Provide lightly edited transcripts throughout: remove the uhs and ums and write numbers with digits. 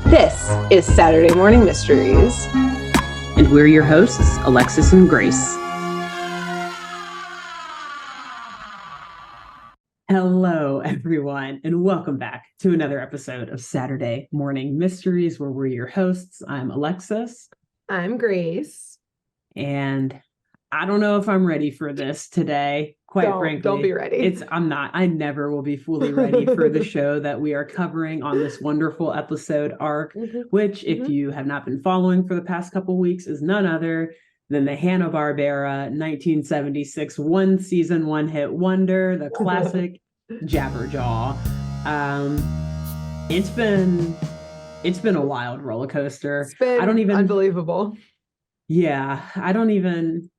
This is Saturday Morning Mysteries. And we're your hosts, Alexis and Grace. Hello, everyone, and welcome back to another episode of Saturday Morning Mysteries, where we're your hosts. I'm Alexis. I'm Grace. And I don't know if I'm ready for this today. Quite frankly, don't be ready. I'm not. I never will be fully ready for the show that we are covering on this wonderful episode arc, which, if you have not been following for the past couple weeks, is none other than the Hanna-Barbera 1976 one-season, one-hit wonder, the classic Jabberjaw. It's been a wild roller coaster. It's been unbelievable. Yeah, I don't even...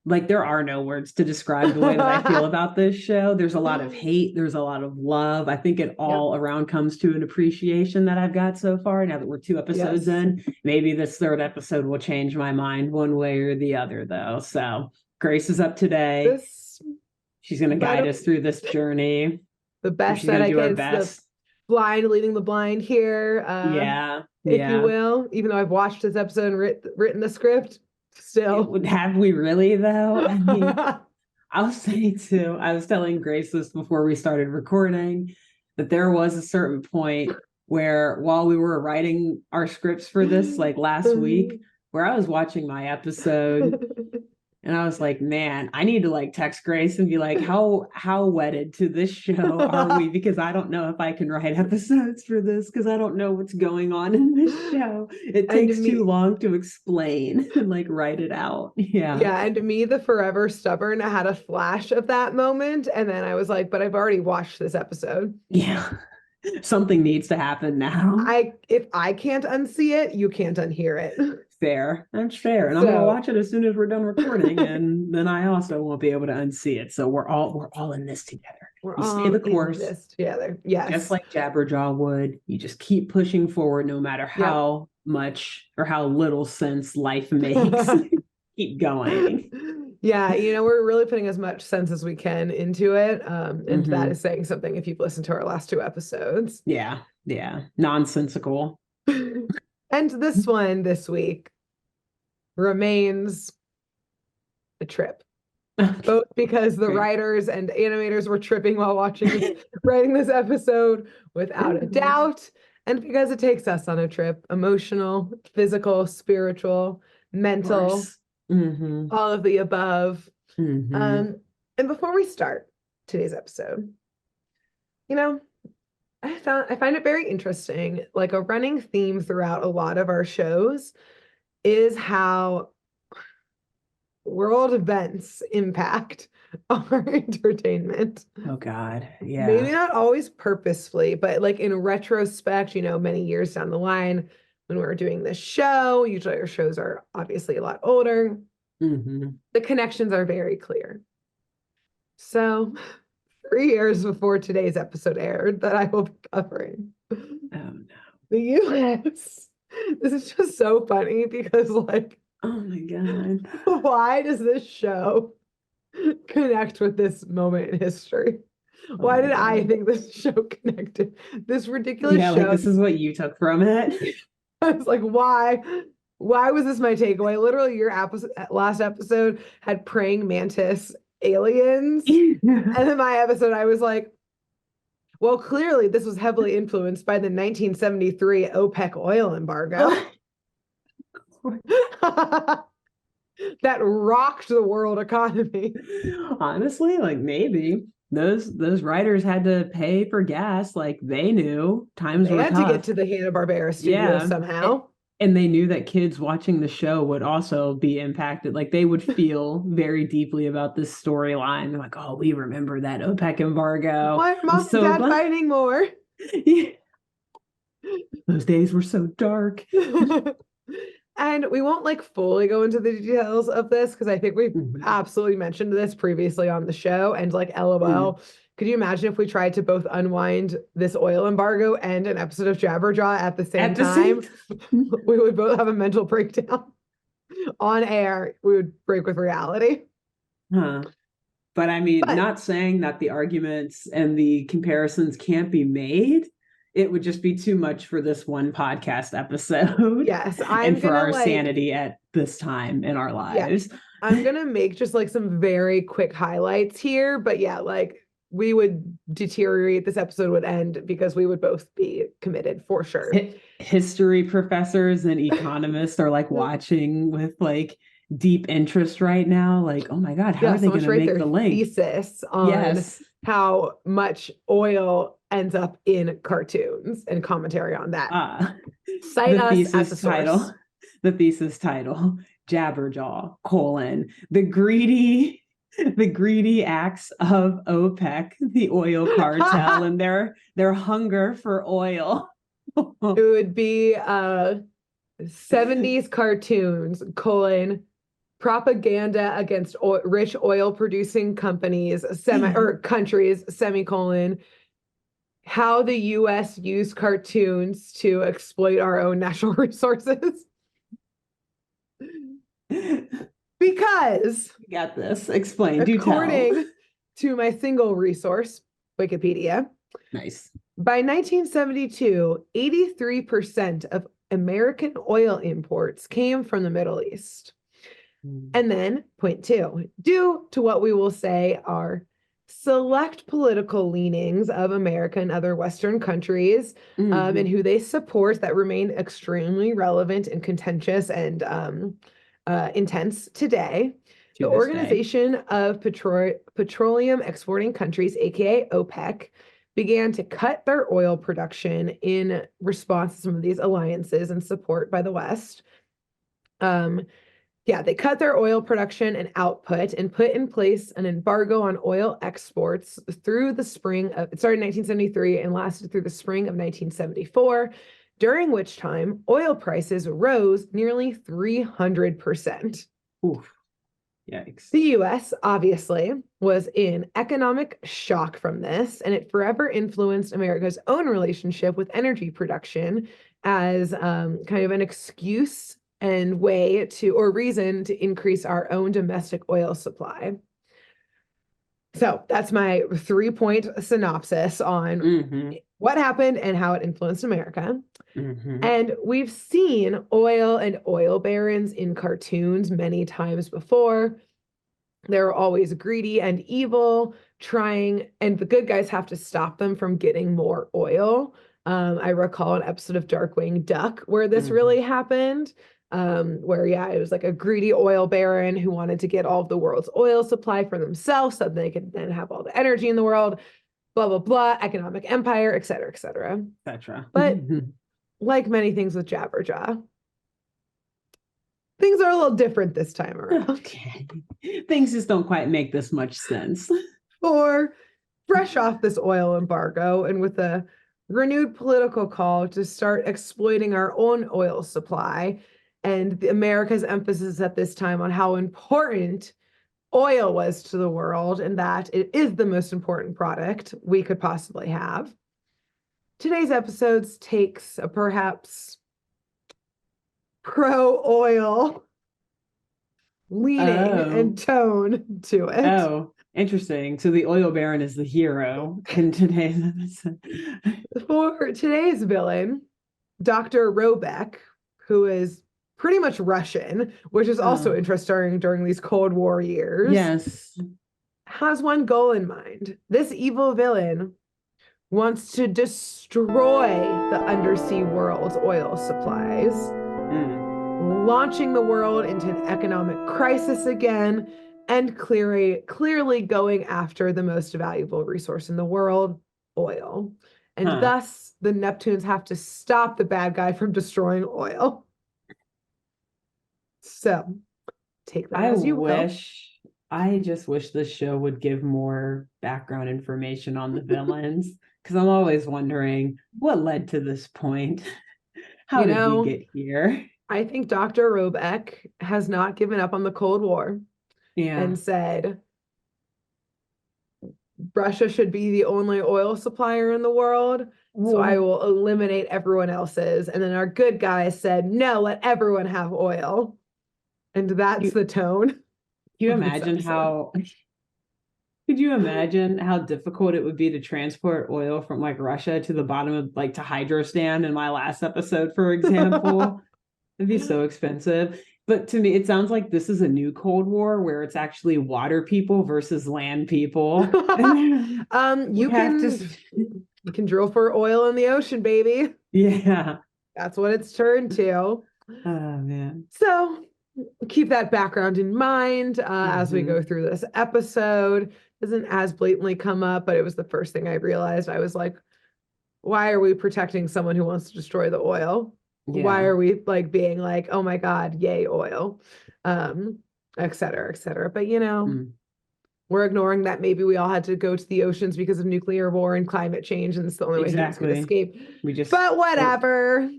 there are no words to describe the way that I feel about this show. There's a lot of hate. There's a lot of love. I think it all around comes to an appreciation that I've got so far. Now that we're 2 episodes in, maybe this 3rd episode will change my mind one way or the other, though. So Grace is up today. She's going to guide us through this journey. The best that I can. The blind leading the blind here. If you will. Even though I've watched this episode and written the script. Still, have we really though? I mean, I'll say too, I was telling Grace this before we started recording, that there was a certain point where while we were writing our scripts for this last week, where I was watching my episode and I was like, man, I need to text Grace and be like, how wedded to this show are we? Because I don't know if I can write episodes for this, because I don't know what's going on in this show. It takes too long to explain and write it out. Yeah, and to me, the forever stubborn, I had a flash of that moment, and then I was like, but I've already watched this episode. Yeah. Something needs to happen now. If I can't unsee it, you can't unhear it. Fair. That's fair. And I'm gonna watch it as soon as we're done recording, and then I also won't be able to unsee it. So we're all in this together. We're you all stay the course in this together. Yes. Just like Jabberjaw would. You just keep pushing forward no matter how much or how little sense life makes. Keep going. Yeah, we're really putting as much sense as we can into it. And that is saying something if you've listened to our last 2 episodes. Yeah. Nonsensical. And this one this week remains a trip. Both because the writers and animators were tripping while writing this episode, without a doubt, and because it takes us on a trip, emotional, physical, spiritual, mental, all of the above. And before we start today's episode, I find it very interesting. A running theme throughout a lot of our shows is how world events impact our entertainment. Oh God. Yeah. Maybe not always purposefully, but in retrospect, many years down the line when we were doing this show, usually our shows are obviously a lot older. The connections are very clear. So 3 years before today's episode aired that I will be covering. Oh no. The US. This is just so funny because oh my God. Why does this show connect with this moment in history? Why did I think this show connected? This ridiculous show. This is what you took from it. I was like, why? Why was this my takeaway? Literally, your last episode had praying mantis aliens. And then my episode, I was like, well, clearly this was heavily influenced by the 1973 OPEC oil embargo. That rocked the world economy. Honestly, maybe those writers had to pay for gas. They knew times were tough. They had to get to the Hanna-Barbera studio somehow. And they knew that kids watching the show would also be impacted. They would feel very deeply about this storyline. They're like, oh, we remember that OPEC embargo. Why are mom and dad fighting more? Yeah. Those days were so dark. And we won't fully go into the details of this because I think we've absolutely mentioned this previously on the show. And LOL, could you imagine if we tried to both unwind this oil embargo and an episode of Jabberjaw at the same time? We would both have a mental breakdown. On air, we would break with reality. But I mean, not saying that the arguments and the comparisons can't be made. it would just be too much for this one podcast episode. Yes, I'm and for gonna our sanity at this time in our lives. I'm gonna make just like some very quick highlights here, but yeah, like we would deteriorate. This episode would end because we would both be committed for sure. History professors and economists are like watching with like deep interest right now. Like, oh my God, how are they going to make the link? Thesis on how much oil ends up in cartoons and commentary on that. Cite us as a source. The thesis title, Jabberjaw, the greedy acts of OPEC, the oil cartel, and their hunger for oil. It would be 70s cartoons, propaganda against rich oil producing companies, countries, semicolon, how the US used cartoons to exploit our own natural resources. Because you got this. Explain. According to my single resource, Wikipedia. Nice. By 1972, 83% of American oil imports came from the Middle East. And then, point 2, due to what we will say are select political leanings of America and other Western countries, and who they support that remain extremely relevant and contentious and intense today. The Organization of Petroleum Exporting Countries, aka OPEC, began to cut their oil production in response to some of these alliances and support by the West. They cut their oil production and output and put in place an embargo on oil exports through the spring of, it started in 1973 and lasted through the spring of 1974, during which time oil prices rose nearly 300%. Oof. Yikes. The US obviously was in economic shock from this, and it forever influenced America's own relationship with energy production as kind of an excuse and way to, or reason to, increase our own domestic oil supply. So that's my 3-point synopsis on what happened and how it influenced America. And we've seen oil and oil barons in cartoons many times before. They're always greedy and evil, and the good guys have to stop them from getting more oil. I recall an episode of Darkwing Duck where this really happened. Where it was like a greedy oil baron who wanted to get all of the world's oil supply for themselves so they could then have all the energy in the world, blah, blah, blah, economic empire, et cetera, et cetera. But like many things with Jabberjaw, things are a little different this time around. Okay. Things just don't quite make this much sense. For fresh off this oil embargo and with a renewed political call to start exploiting our own oil supply, and America's emphasis at this time on how important oil was to the world and that it is the most important product we could possibly have. Today's episode takes a perhaps pro-oil leaning and tone to it. Oh, interesting. So the oil baron is the hero in today's episode. For today's villain, Dr. Robeck, who is pretty much Russian, which is also interesting during these Cold War years. Yes. Has one goal in mind. This evil villain wants to destroy the undersea world's oil supplies, launching the world into an economic crisis again, and clearly going after the most valuable resource in the world, oil. And thus, the Neptunes have to stop the bad guy from destroying oil. So, take that as you will. I just wish this show would give more background information on the villains, because I'm always wondering what led to this point. How did we get here? I think Dr. Robeck has not given up on the Cold War and said Russia should be the only oil supplier in the world, so I will eliminate everyone else's. And then our good guys said, no, let everyone have oil. And that's the tone. Can you imagine how Could you imagine how difficult it would be to transport oil from like Russia to the bottom of like to Hydrostan in my last episode, for example? It'd be so expensive. But to me, it sounds like this is a new Cold War where it's actually water people versus land people. You can drill for oil in the ocean, baby. Yeah. That's what it's turned to. Oh man. So keep that background in mind as we go through this episode. Doesn't as blatantly come up, but it was the first thing I realized. I was like, why are we protecting someone who wants to destroy the oil? Yeah. Why are we like being like, oh my God, yay, oil, et cetera, et cetera. But we're ignoring that maybe we all had to go to the oceans because of nuclear war and climate change, and it's the only way humans could escape. But whatever.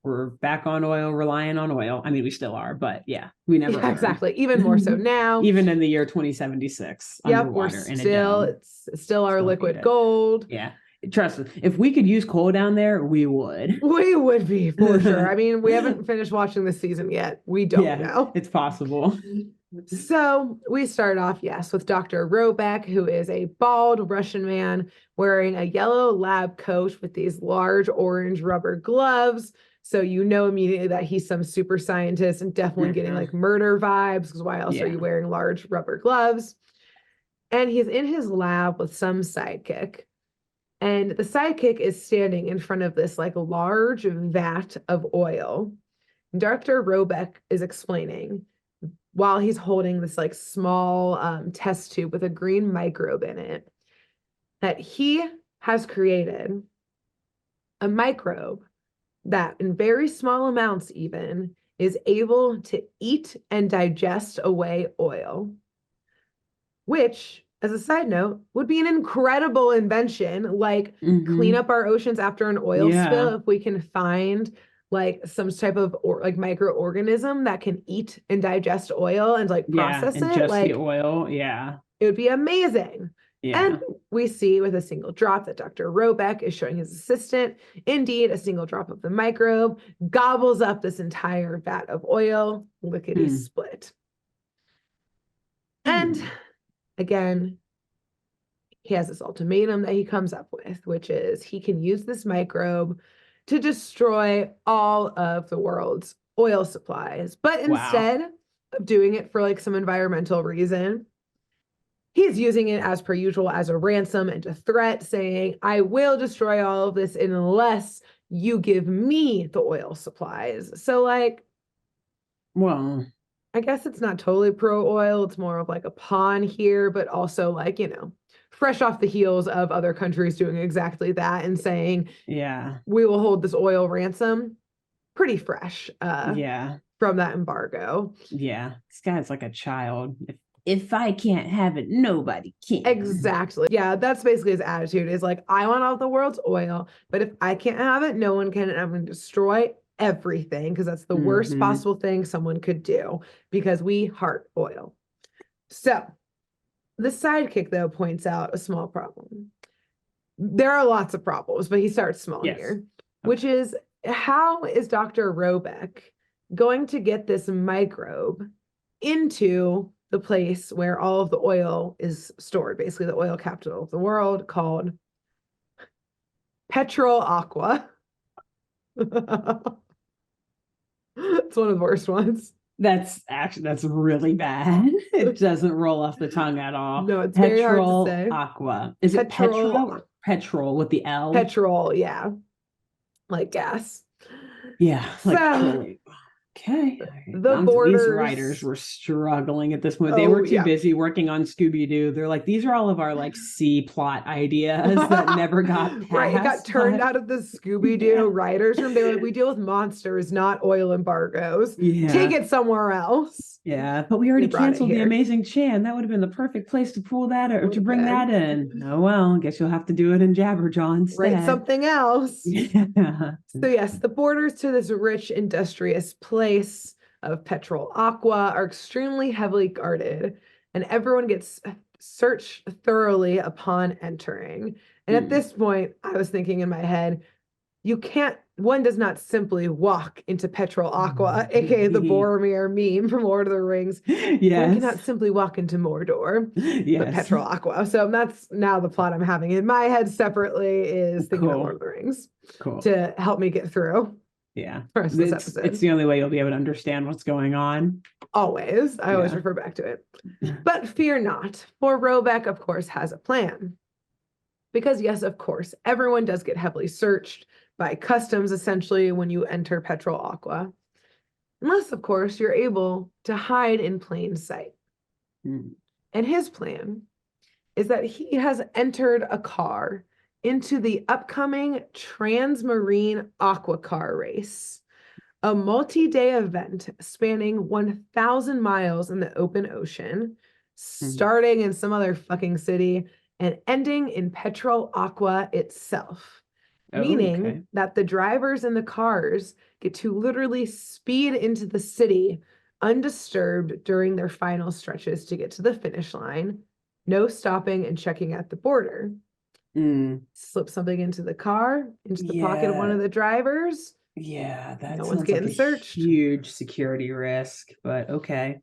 We're back on oil, relying on oil. I mean, we still are, but yeah, we never learned. Exactly. Even more so now. Even in the year 2076, underwater in a dome. It's still our liquid gold. Yeah. Trust us, if we could use coal down there, we would. We would be, for sure. I mean, we haven't finished watching this season yet. We don't know. It's possible. So we start off, yes, with Dr. Robeck, who is a bald Russian man wearing a yellow lab coat with these large orange rubber gloves. So you know immediately that he's some super scientist and definitely getting like murder vibes, because why else are you wearing large rubber gloves? And he's in his lab with some sidekick. And the sidekick is standing in front of this like large vat of oil. Dr. Robeck is explaining while he's holding this like small test tube with a green microbe in it that he has created a microbe that in very small amounts even is able to eat and digest away oil, which, as a side note, would be an incredible invention, like clean up our oceans after an oil spill if we can find like some type of like microorganism that can eat and digest oil and like process and it. Just like the oil. Yeah. It would be amazing. Yeah. And we see with a single drop that Dr. Robeck is showing his assistant, indeed, a single drop of the microbe gobbles up this entire vat of oil, lickety split. And again, he has this ultimatum that he comes up with, which is he can use this microbe to destroy all of the world's oil supplies. But instead of doing it for like some environmental reason, he's using it as per usual as a ransom and a threat, saying, I will destroy all of this unless you give me the oil supplies. So like, well, I guess it's not totally pro-oil. It's more of like a pawn here, but also like, fresh off the heels of other countries doing exactly that and saying, we will hold this oil ransom. Pretty fresh from that embargo. Yeah, this guy's like a child. If I can't have it, nobody can. Exactly. Yeah, that's basically his attitude is like, I want all the world's oil, but if I can't have it, no one can, and I'm going to destroy everything because that's the worst possible thing someone could do because we heart oil. So the sidekick, though, points out a small problem. There are lots of problems, but he starts small here, which is how is Dr. Robeck going to get this microbe into the place where all of the oil is stored, basically the oil capital of the world called Petrol Aqua. It's one of the worst ones. That's really bad. It doesn't roll off the tongue at all. No, it's very hard to say. Aqua. Is it petrol? Petrol with the L? Petrol, yeah. Like gas. Yeah. Like so, okay. The borders. These writers were struggling at this point. They were too busy working on Scooby-Doo. They're like, these are all of our like C plot ideas that never got passed. Right. It got turned out of the Scooby-Doo writers room. They were like, we deal with monsters, not oil embargoes. Yeah. Take it somewhere else. Yeah. But we already canceled The Amazing Chan. That would have been the perfect place to pull that or to bring that in. Oh, well, guess you'll have to do it in Jabberjaw instead. Write something else. Yeah. So yes, the borders to this rich, industrious place of Petrol Aqua are extremely heavily guarded, and everyone gets searched thoroughly upon entering. And at this point, I was thinking in my head, you can't one does not simply walk into Petrol Aqua, aka the Boromir meme from Lord of the Rings. Yes. One cannot simply walk into Mordor, but Yes. Petrol Aqua. So that's now the plot I'm having in my head separately is thinking about Cool. Lord of the Rings Cool. to help me get through. Yeah. the rest of this episode. It's the only way you'll be able to understand what's going on. Always. I always refer back to it. But fear not, for Robeck, of course, has a plan. Because, yes, of course, everyone does get heavily searched by customs, essentially, when you enter Petrol Aqua. Unless, of course, you're able to hide in plain sight. And his plan is that he has entered a car into the upcoming Transmarine Aqua Car Race, a multi-day event spanning 1,000 miles in the open ocean, starting in some other fucking city and ending in Petrol Aqua itself. Meaning that the drivers in the cars get to literally speed into the city undisturbed during their final stretches to get to the finish line. No stopping and checking at the border. Slip something into the car, into the pocket of one of the drivers. Yeah, that no sounds one's getting like a searched. Huge security risk, but okay.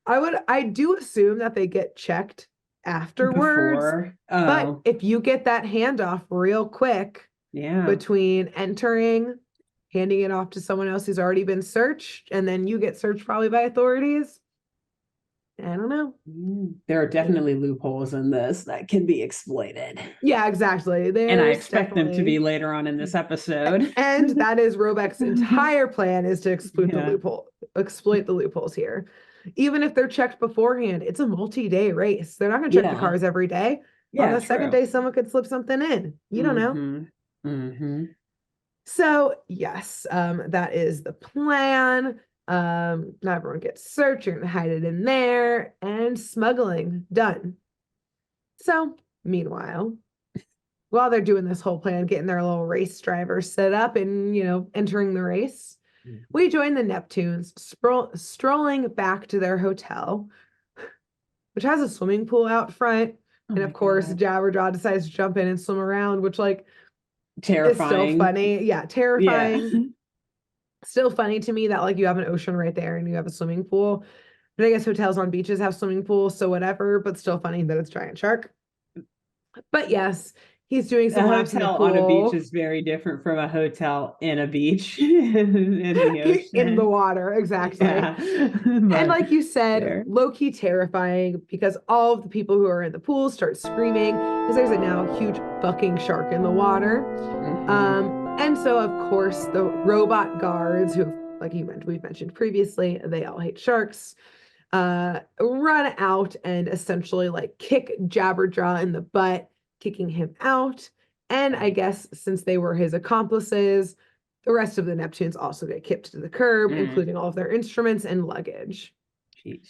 I do assume that they get checked afterwards. But if you get that handoff real quick between entering, handing it off to someone else who's already been searched, and then you get searched probably by authorities, I don't know. There are definitely loopholes in this that can be exploited. Yeah, exactly. And I expect them to be later on in this episode. And that is Robeck's entire plan, is to exploit the loopholes here. Even if they're checked beforehand, it's a multi-day race. They're not going to check the cars every day. On the second day, someone could slip something in. You don't know. So yes, that is the plan. Not everyone gets searched. You're going to hide it in there, and smuggling done. So meanwhile, while they're doing this whole plan, getting their little race driver set up and, entering the race, we join the Neptunes strolling back to their hotel, which has a swimming pool out front. And of course, Jabberjaw decides to jump in and swim around, which terrifying. Is still funny. Yeah, terrifying. Yeah. Still funny to me that you have an ocean right there and you have a swimming pool. But I guess hotels on beaches have swimming pools, so whatever, but still funny that it's giant shark. But yes, he's doing some laps in the pool. A hotel on a beach is very different from a hotel in a beach in the ocean. In the water, exactly. Yeah. And like you said, low-key terrifying, because all of the people who are in the pool start screaming because there's now a huge fucking shark in the water. And so, of course, the robot guards, who, like we've mentioned previously, they all hate sharks, run out and essentially kick Jabberjaw in the butt, kicking him out. And I guess since they were his accomplices, the rest of the Neptunes also get kicked to the curb, including all of their instruments and luggage. Jeez.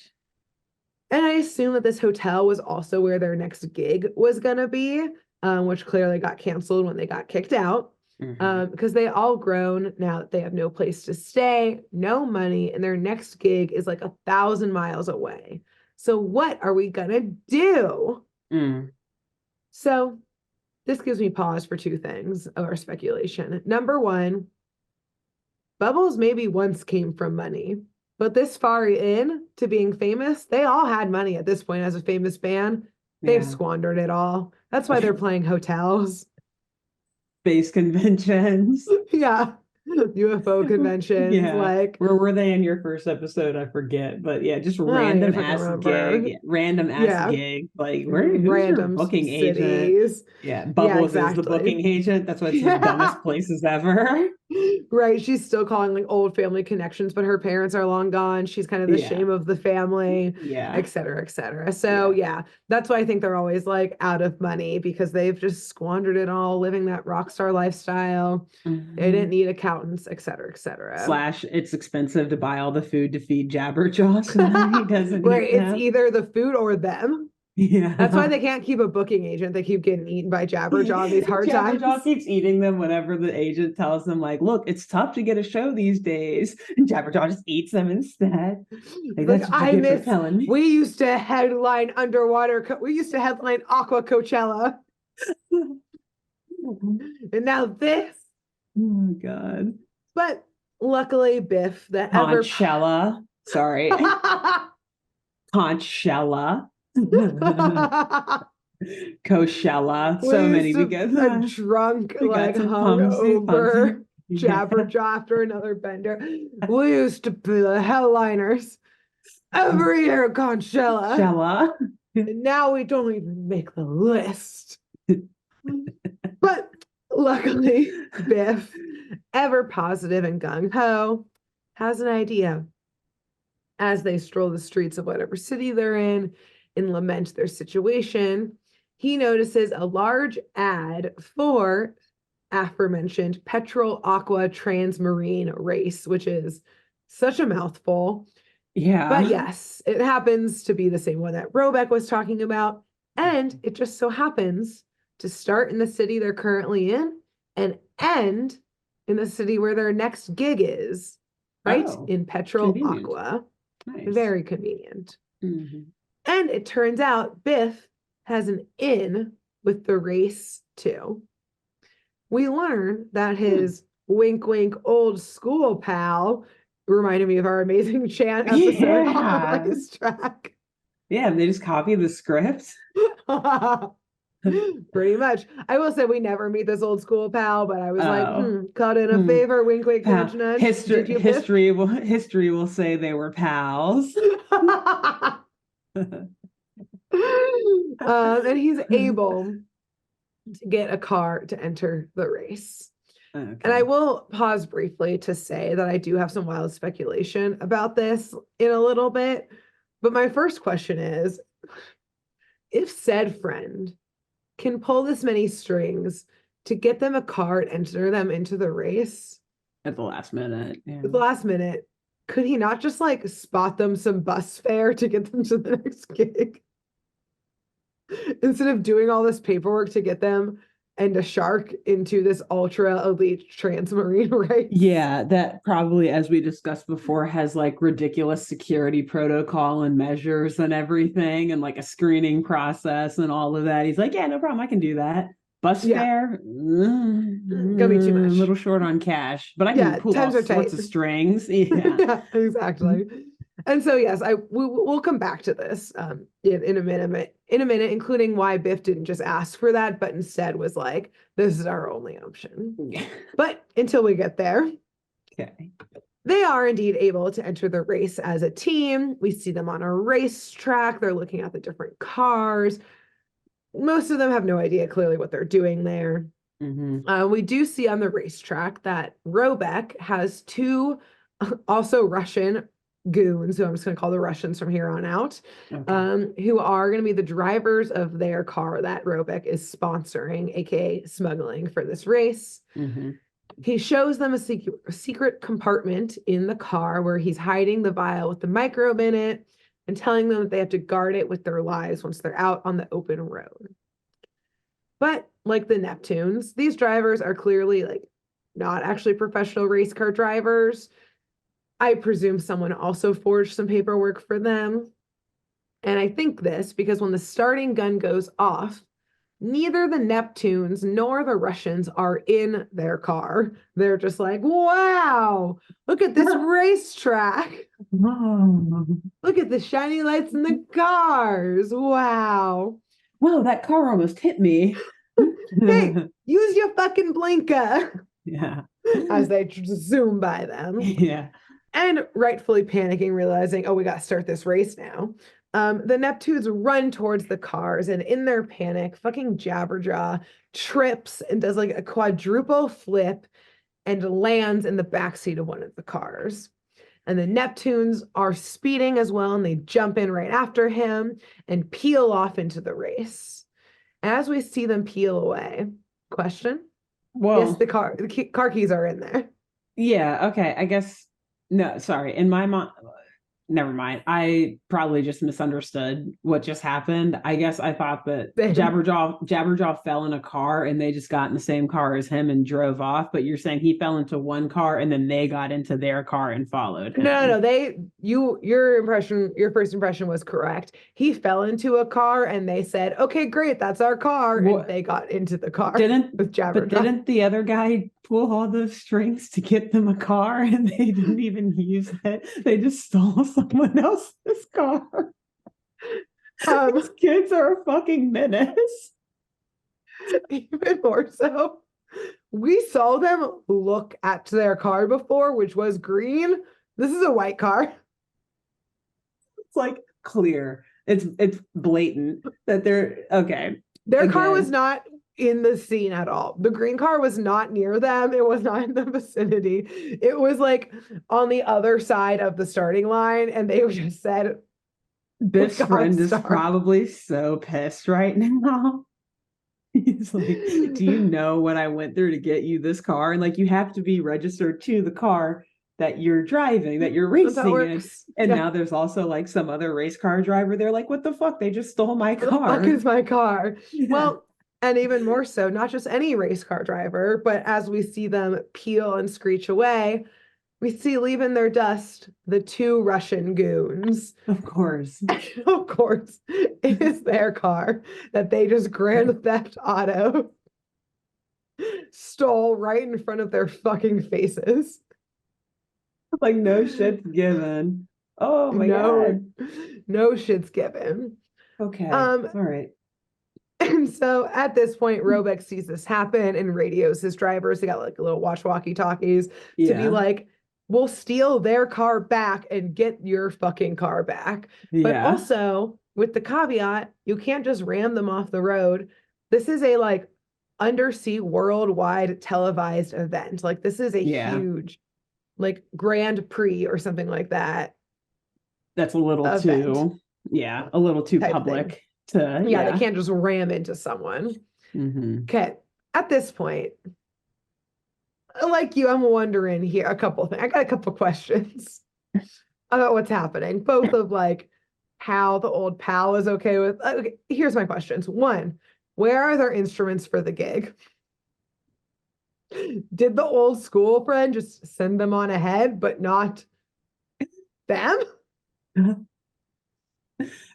And I assume that this hotel was also where their next gig was going to be, which clearly got canceled when they got kicked out. Because they all grown now that they have no place to stay, no money, and their next gig is 1,000 miles away. So what are we gonna do? So this gives me pause for two things of our speculation. Number one, Bubbles maybe once came from money, but this far in to being famous, they all had money at this point as a famous band. They've squandered it all. That's why they're playing hotels. Space conventions. Yeah. UFO conventions. Where were they in your first episode? I forget. But just random ass gig. Random ass gig. Who's your booking cities. Agent? Bubbles is the booking agent. That's why it's the dumbest places ever. Right. She's still calling old family connections, but her parents are long gone. She's kind of the shame of the family. Et cetera, et cetera. So that's why I think they're always out of money, because they've just squandered it all living that rock star lifestyle. They didn't need accountants, et cetera, et cetera. / it's expensive to buy all the food to feed Jabberjaw, so he doesn't eat them. It's either the food or them. Yeah. That's why they can't keep a booking agent. They keep getting eaten by Jabberjaw in these hard times. Jabberjaw keeps eating them whenever the agent tells them, look, it's tough to get a show these days. And Jabberjaw just eats them instead. We used to headline we used to headline Aqua Coachella. And now this. Oh God. But luckily, Biff, the ever Conchella. Sorry. Conchella. Coachella. So we used many to because a drunk, we got like some Pumsy hungover Pumsy. Yeah. Jabberjaw after another bender. We used to be the headliners every year at Conchella. Shella. And now we don't even make the list. But luckily, Biff, ever positive and gung ho, has an idea. As they stroll the streets of whatever city they're in and lament their situation, he notices a large ad for aforementioned Petrol Aqua Transmarine Race, which is such a mouthful. Yeah. But yes, it happens to be the same one that Robeck was talking about. And it just so happens to start in the city they're currently in and end in the city where their next gig is, right? Oh, in Petrol convenient. Aqua. Nice. Very convenient. Mm-hmm. And it turns out Biff has an in with the race too. We learn that his wink wink old school pal reminded me of our amazing chant episode on the racetrack. Yeah, they just copy the script. Pretty much. I will say we never meet this old school pal, but I was like, caught in a Hmm. favor, wink, wink, Pal. nudge, nudge. History, Did you, history will say they were pals. And he's able to get a car to enter the race. Okay. And I will pause briefly to say that I do have some wild speculation about this in a little bit. But my first question is, if said friend can pull this many strings to get them a car and enter them into the race at the last minute, at the last minute, could he not just like spot them some bus fare to get them to the next gig? Instead of doing all this paperwork to get them and a shark into this ultra elite transmarine race. Yeah, that probably, as we discussed before, has like ridiculous security protocol and measures and everything, and like a screening process and all of that. He's like, yeah, no problem, I can do that. Bus fare, gonna be too much. A little short on cash, but I can pull all sorts of strings. Yeah, exactly. And so yes, we'll come back to this in a minute, including why Biff didn't just ask for that, but instead was like, this is our only option. But until we get there, okay, they are indeed able to enter the race as a team. We see them on a racetrack. They're looking at the different cars. Most of them have no idea clearly what they're doing there. Mm-hmm. We do see on the racetrack that Robeck has two also Russian goons, who I'm just going to call the Russians from here on out, who are going to be the drivers of their car that Robeck is sponsoring, aka smuggling for this race. Mm-hmm. He shows them a secret compartment in the car where he's hiding the vial with the microbe in it and telling them that they have to guard it with their lives once they're out on the open road. But like the Neptunes, these drivers are clearly like not actually professional race car drivers. I presume someone also forged some paperwork for them. And I think this because when the starting gun goes off, neither the Neptunes nor the Russians are in their car. They're just like, wow, look at this racetrack. Look at the shiny lights in the cars. Wow. Whoa, that car almost hit me. Hey, use your fucking blinker. Yeah. As they zoom by them. Yeah. And rightfully panicking, realizing, oh, we got to start this race now. The Neptunes run towards the cars, and in their panic, fucking Jabberjaw trips and does like a quadruple flip and lands in the backseat of one of the cars. And the Neptunes are speeding as well, and they jump in right after him and peel off into the race. As we see them peel away, question? Well, yes, the car keys are in there. Yeah, okay. I guess no, sorry. In my mind, never mind. I probably just misunderstood what just happened. I guess I thought that Same. Jabberjaw fell in a car and they just got in the same car as him and drove off. But you're saying he fell into one car and then they got into their car and followed No, him. your first impression was correct. He fell into a car and they said, "Okay, great, that's our car," and What they got into the car didn't with but Jabberjaw. didn't the other guy pull all those strings to get them a car and they didn't even use it? They just stole someone else's car. Um, These kids are a fucking menace. even more so, we saw them look at their car before, which was green. This is a white car. It's like clear. It's blatant that they're okay. Their car was Again, not in the scene at all. The green car was not near them. It was not in the vicinity. It was like on the other side of the starting line, and they just said, "We Biff's got to friend is start." probably so pissed right now. He's like, do you know what I went through to get you this car? And like, you have to be registered to the car that you're driving, that you're That's how it racing in. works. And Yeah. now there's also like some other race car driver. They're like, what the fuck? They just stole my Where the fuck car. is my car? Yeah. Well, and even more so, not just any race car driver, but as we see them peel and screech away, we see leaving their dust the two Russian goons. Of course. Of course, it is their car that they just grand theft auto stole right in front of their fucking faces. Like, no shit's given. Oh my No, God. no shit's given. Okay. Um, All right. and so at this point, Robeck sees this happen and radios his drivers. They got like a little walkie-talkies to be Yeah. like, we'll steal their car back and get your fucking car back. But Yeah. also with the caveat, you can't just ram them off the road. This is a like undersea worldwide televised event. Like this is a Yeah. huge like Grand Prix or something like that That's a little event too, yeah, a little too type thing. public to, Yeah, they can't just ram into someone. Mhm. Okay. At this point, like you, I'm wondering here a couple of things. I got a couple questions about what's happening, both of like how the old pal is okay with. Okay, here's my questions. One, where are their instruments for the gig? Did the old school friend just send them on ahead, but not them? The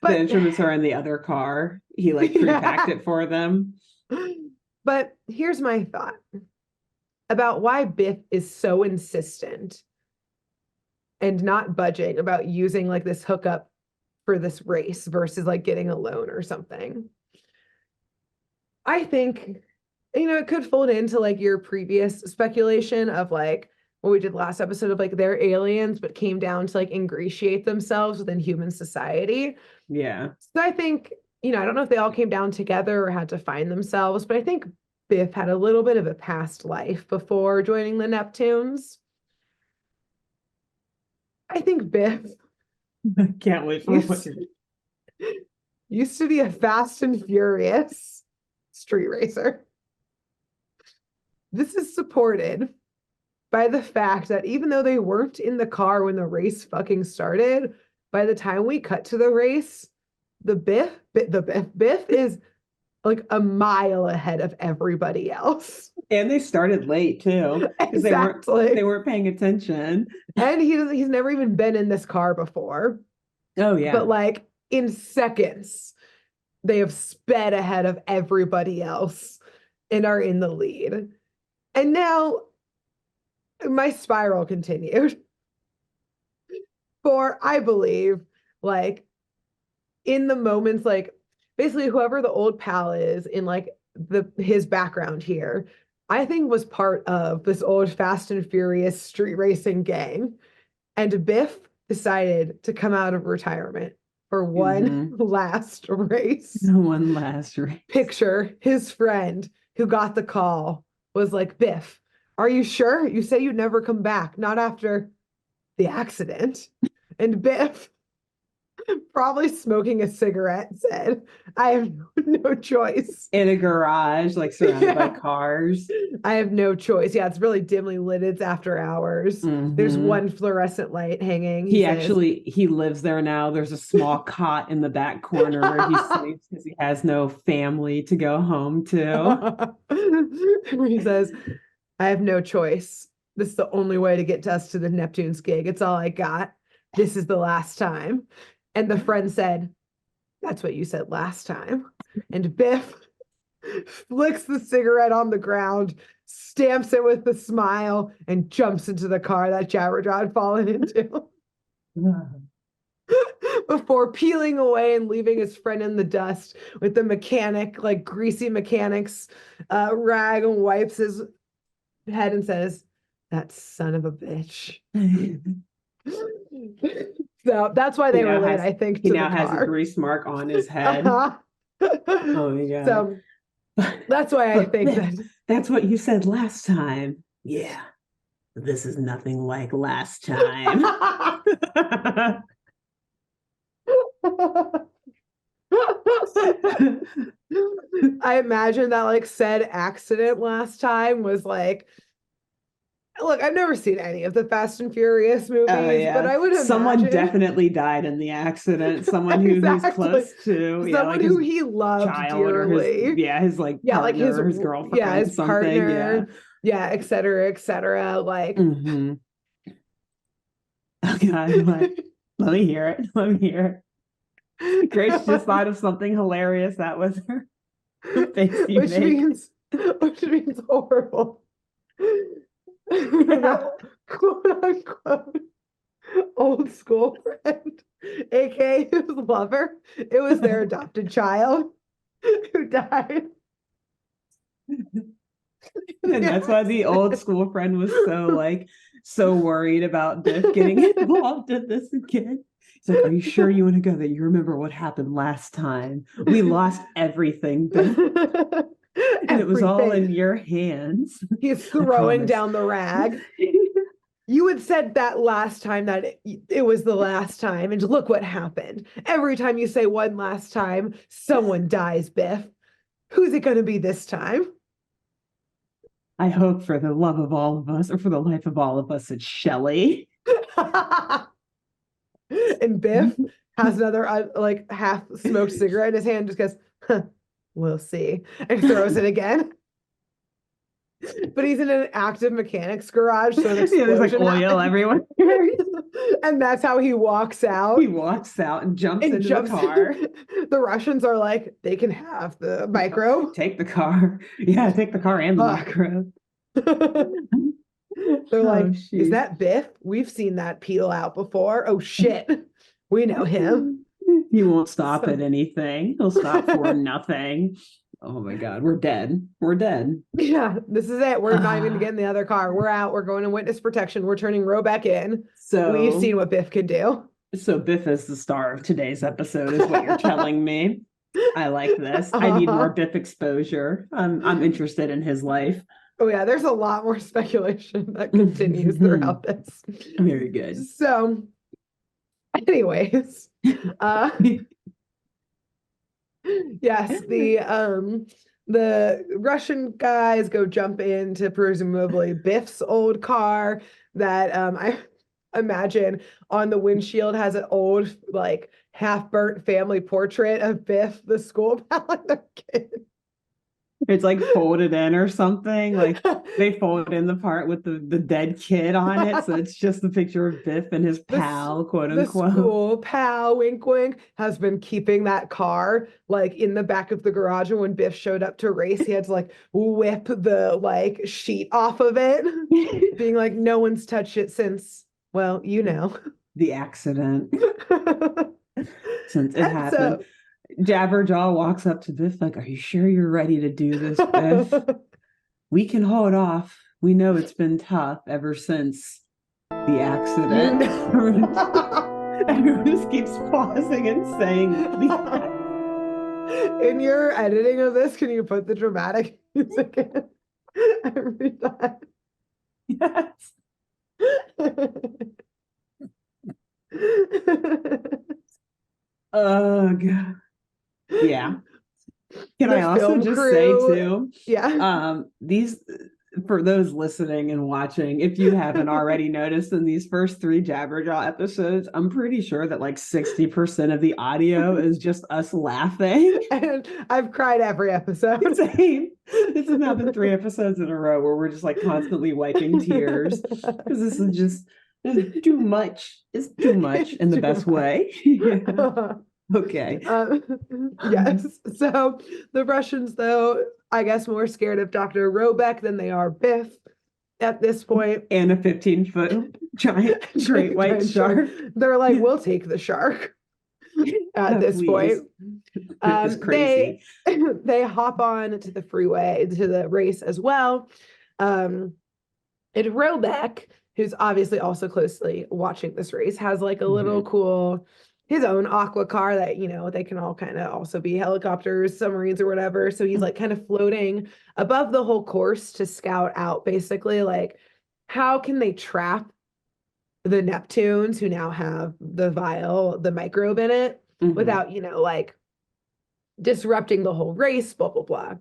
But instruments are in the other car. He like yeah. pre-packed it for them. But here's my thought about why Biff is so insistent and not budging about using like this hookup for this race versus like getting a loan or something. I think, it could fold into like your previous speculation of like what we did last episode of like they're aliens, but came down to like ingratiate themselves within human society. Yeah. So I think, I don't know if they all came down together or had to find themselves, but I think Biff had a little bit of a past life before joining the Neptunes. I think Biff Can't wait for what used to be a fast and furious street racer. This is supported by the fact that even though they weren't in the car when the race fucking started, by the time we cut to the race, Biff is like a mile ahead of everybody else. And they started late too. Because Exactly. they weren't paying attention. And he's never even been in this car before. Oh yeah. But like in seconds, they have sped ahead of everybody else and are in the lead. And now my spiral continued. For I believe, like in the moments, like basically whoever the old pal is in like his background here, I think was part of this old Fast and Furious street racing gang. And Biff decided to come out of retirement for one last race. One last race. Picture his friend who got the call was like, Biff, are you sure? You say you'd never come back, not after the accident. And Biff Probably smoking a cigarette, said, I have no choice. In a garage, like surrounded by Yeah. cars. I have no choice. Yeah, it's really dimly lit. It's after hours. There's Mhm. one fluorescent light hanging. He says, He lives there now. There's a small cot in the back corner where he sleeps because he has no family to go home to. he says, I have no choice. This is the only way to get to us to the Neptune's gig. It's all I got. This is the last time. And the friend said, that's what you said last time. And Biff flicks the cigarette on the ground, stamps it with a smile, and jumps into the car that Jabberjaw had fallen into. Before peeling away and leaving his friend in the dust with the mechanic, like greasy mechanic's rag, and wipes his head and says, that son of a bitch. So that's why they were late, I think, He to now the has a car. grease mark on his head. Uh-huh. Oh my God. So that's why I think that's what you said last time. Yeah. This is nothing like last time. I imagine that like said accident last time was like, look, I've never seen any of the Fast and Furious movies, but I would someone imagine definitely died in the accident. Someone who exactly. he's close to, Someone who he loved dearly. his like Yeah, like partner, or his girlfriend, yeah, his something. partner, yeah, et cetera, et cetera. Like, oh God, let me hear it. Let me hear it. Grace just thought of something hilarious. That was her face you which means horrible. Quote unquote old school friend, aka his lover. It was their adopted child who died. And that's why the old school friend was so worried about Biff getting involved in this again. He's like, are you sure you want to go there? You remember what happened last time? We lost everything, Biff. And it was all in your hands. He's throwing down the rag. You had said that last time that it was the last time, and look what happened. Every time you say one last time, someone dies, Biff. Who's it going to be this time? I hope for the love of all of us, or for the life of all of us, it's Shelley. And Biff has another like half smoked cigarette in his hand, just goes, huh, we'll see, and throws it again. But he's in an active mechanics garage, so an explosion there's like oil everywhere. And that's how he walks out. He walks out and jumps into the car. The Russians are like, they can have the micro. Take the car. Yeah, take the car and the micro. They're like, is that Biff? We've seen that peel out before. Oh shit. We know him. He won't stop at anything. He'll stop for nothing. Oh my God, we're dead. We're dead. Yeah, this is it. We're not even gonna get in the other car. We're out. We're going to witness protection. We're turning Ro back in. So we've seen what Biff can do. So Biff is the star of today's episode, is what you're telling me. I like this. I need more Biff exposure. I'm interested in his life. Oh yeah, there's a lot more speculation that continues throughout this. Very good. So, anyways, yes, the Russian guys go jump into presumably Biff's old car that I imagine on the windshield has an old like half-burnt family portrait of Biff, the school pal, and their kid. It's like folded in or something. Like they folded in the part with the dead kid on it. So it's just a picture of Biff and his pal, quote unquote. The school pal, wink wink, has been keeping that car like in the back of the garage. And when Biff showed up to race, he had to like whip the like sheet off of it, being like, no one's touched it since, well, you know. The accident. Since it happened. So, Jabberjaw walks up to Biff like, are you sure you're ready to do this, Biff? We can hold off. We know it's been tough ever since the accident. Everyone just keeps pausing and saying in your editing of this, can you put the dramatic music in every time? Yes. Oh god. Yeah. Can The I also film just say crew. too, Yeah. these for those listening and watching, if you haven't already noticed in these first three Jabberjaw episodes, I'm pretty sure that like 60% of the audio is just us laughing. And I've cried every episode. Same. This has now been three episodes in a row where we're just like constantly wiping tears because this is just too much. It's too much in It's the too best much. way. Yeah. Okay. Yes. So the Russians, though, I guess more scared of Dr. Robeck than they are Biff at this point. And a 15-foot giant great white Giant shark. shark. They're like, we'll take the shark at this Please. point. Biff is They crazy. they hop on to the freeway to the race as well. And Robeck, who's obviously also closely watching this race, has like a little cool his own aqua car that they can all kind of also be helicopters, submarines, or whatever. So he's like kind of floating above the whole course to scout out basically like how can they trap the Neptunes who now have the microbe in it without like disrupting the whole race, blah blah blah.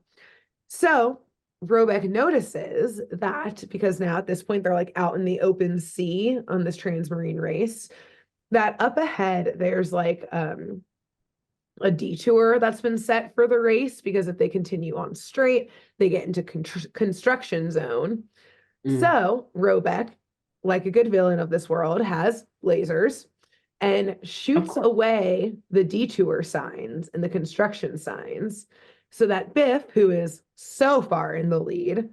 So Robeck notices that because now at this point they're like out in the open sea on this transmarine race, that up ahead there's like a detour that's been set for the race because if they continue on straight, they get into construction zone. So Robeck, like a good villain of this world, has lasers and shoots away the detour signs and the construction signs so that Biff, who is so far in the lead,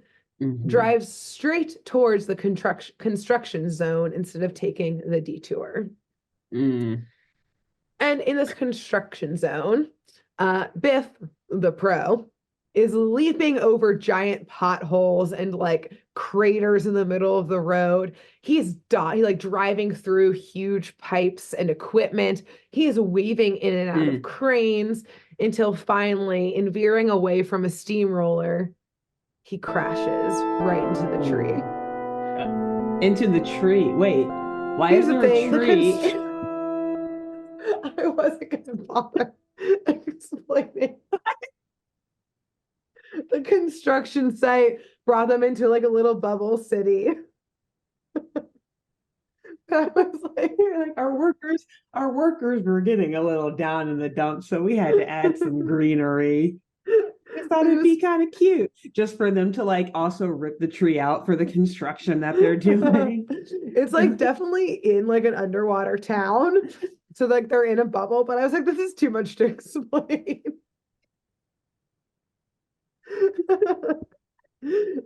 drives straight towards the construction zone instead of taking the detour. And in this construction zone, Biff, the pro, is leaping over giant potholes and like craters in the middle of the road. He's like driving through huge pipes and equipment. He's weaving in and out of cranes until finally, in veering away from a steamroller, he crashes right into the tree. Into the tree. Wait, why Here's is the there thing, a tree? I wasn't gonna bother explaining. The construction site brought them into like a little bubble city. I was like, our workers were getting a little down in the dumps, so we had to add some greenery. I thought it'd be kind of cute just for them to like also rip the tree out for the construction that they're doing. It's like definitely in like an underwater town. So like they're in a bubble, but I was like, this is too much to explain.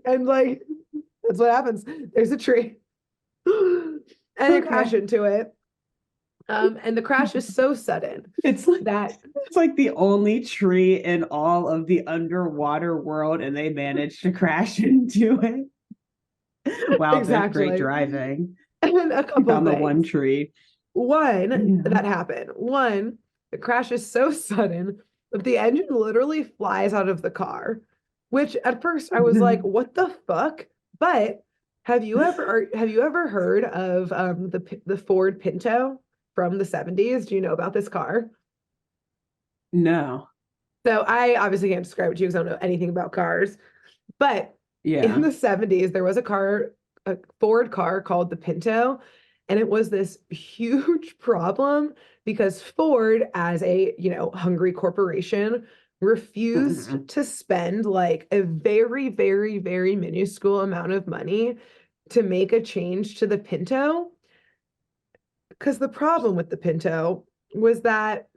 And like that's what happens. There's a tree. And they crash into it. And the crash is so sudden. It's like the only tree in all of the underwater world, and they managed to crash into it. Wow, exactly. Great driving. And a couple found things. The one tree. One that happened. One, the crash is so sudden that the engine literally flies out of the car, which at first I was like, what the fuck? But have you ever heard of the Ford Pinto from the 70s? Do you know about this car? No. So I obviously can't describe it to you because I don't know anything about cars. But in the 70s, there was a Ford car called the Pinto, and it was this huge problem because Ford, as a hungry corporation, refused to spend like a very, very, very minuscule amount of money to make a change to the Pinto. Because the problem with the Pinto was that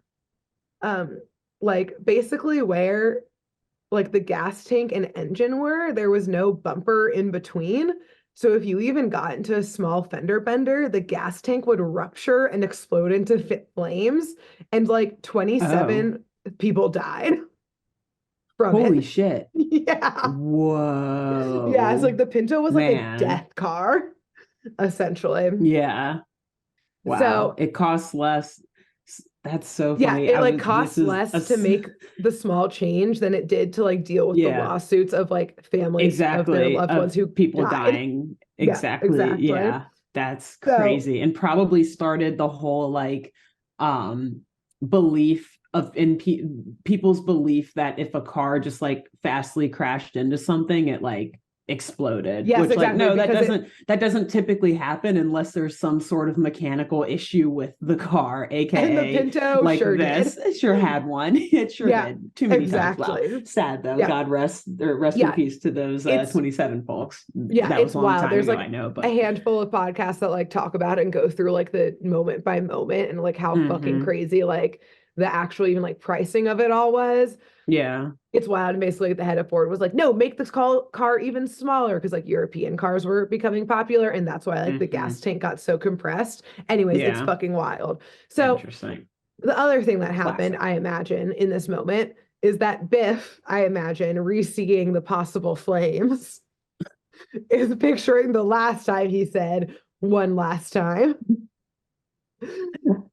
like basically where like the gas tank and engine were, there was no bumper in between. So if you even got into a small fender bender, the gas tank would rupture and explode into flames. And like 27 people died from Holy it. shit. Yeah. Whoa. Yeah, it's like the Pinto was like a death car, essentially. Yeah. Wow. So it costs less. That's so funny. Yeah, it like costs less to make the small change than it did to like deal with the lawsuits of like families of their loved ones who people died. dying. Exactly. Exactly. Yeah. That's crazy. And probably started the whole like belief people's belief that if a car just like fastly crashed into something, it like exploded. Yes, Which exactly, like no, because that doesn't typically happen unless there's some sort of mechanical issue with the car, and the aka Pinto like sure this. did. It sure had one. It sure Yeah, did. Too many times. Wow. exactly. Sad though. Yeah. God rest in Yeah. peace to those It's 27 folks. yeah, That was it's a long wild. time There's ago, like I know, a but handful of podcasts that like talk about it and go through like the moment by moment and like how fucking mm-hmm. crazy like the actual even like pricing of it all was. Yeah. It's wild. And basically the head of Ford was like, no, make this car even smaller because like European cars were becoming popular and that's why like the Mm-hmm. gas tank got so compressed. Anyways, it's Yeah. fucking wild. So Interesting. the other thing that happened, Classic. I imagine, in this moment is that Biff, I imagine, re-seeing the possible flames, is picturing the last time he said, one last time.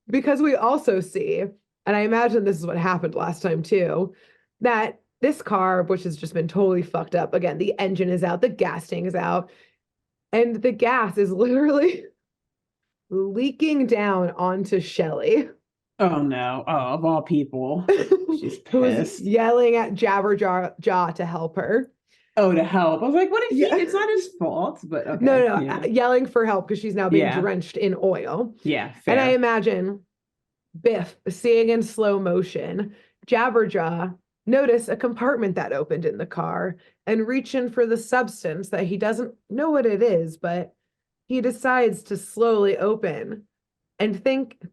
Because we also see, and I imagine this is what happened last time too, that this car, which has just been totally fucked up, again, the engine is out, the gas tank is out, and the gas is literally leaking down onto Shelly. Oh no. Oh, of all people. She's Who's pissed. yelling at Jabberjaw to help her. Oh, to help. I was like, what did he? Yeah. It's not his fault, but No, okay. no, Yeah. yelling for help because she's now being Yeah. drenched in oil. Yeah. And I Fair. imagine Biff seeing in slow motion Jabberjaw notice a compartment that opened in the car and reach in for the substance that he doesn't know what it is, but he decides to slowly open and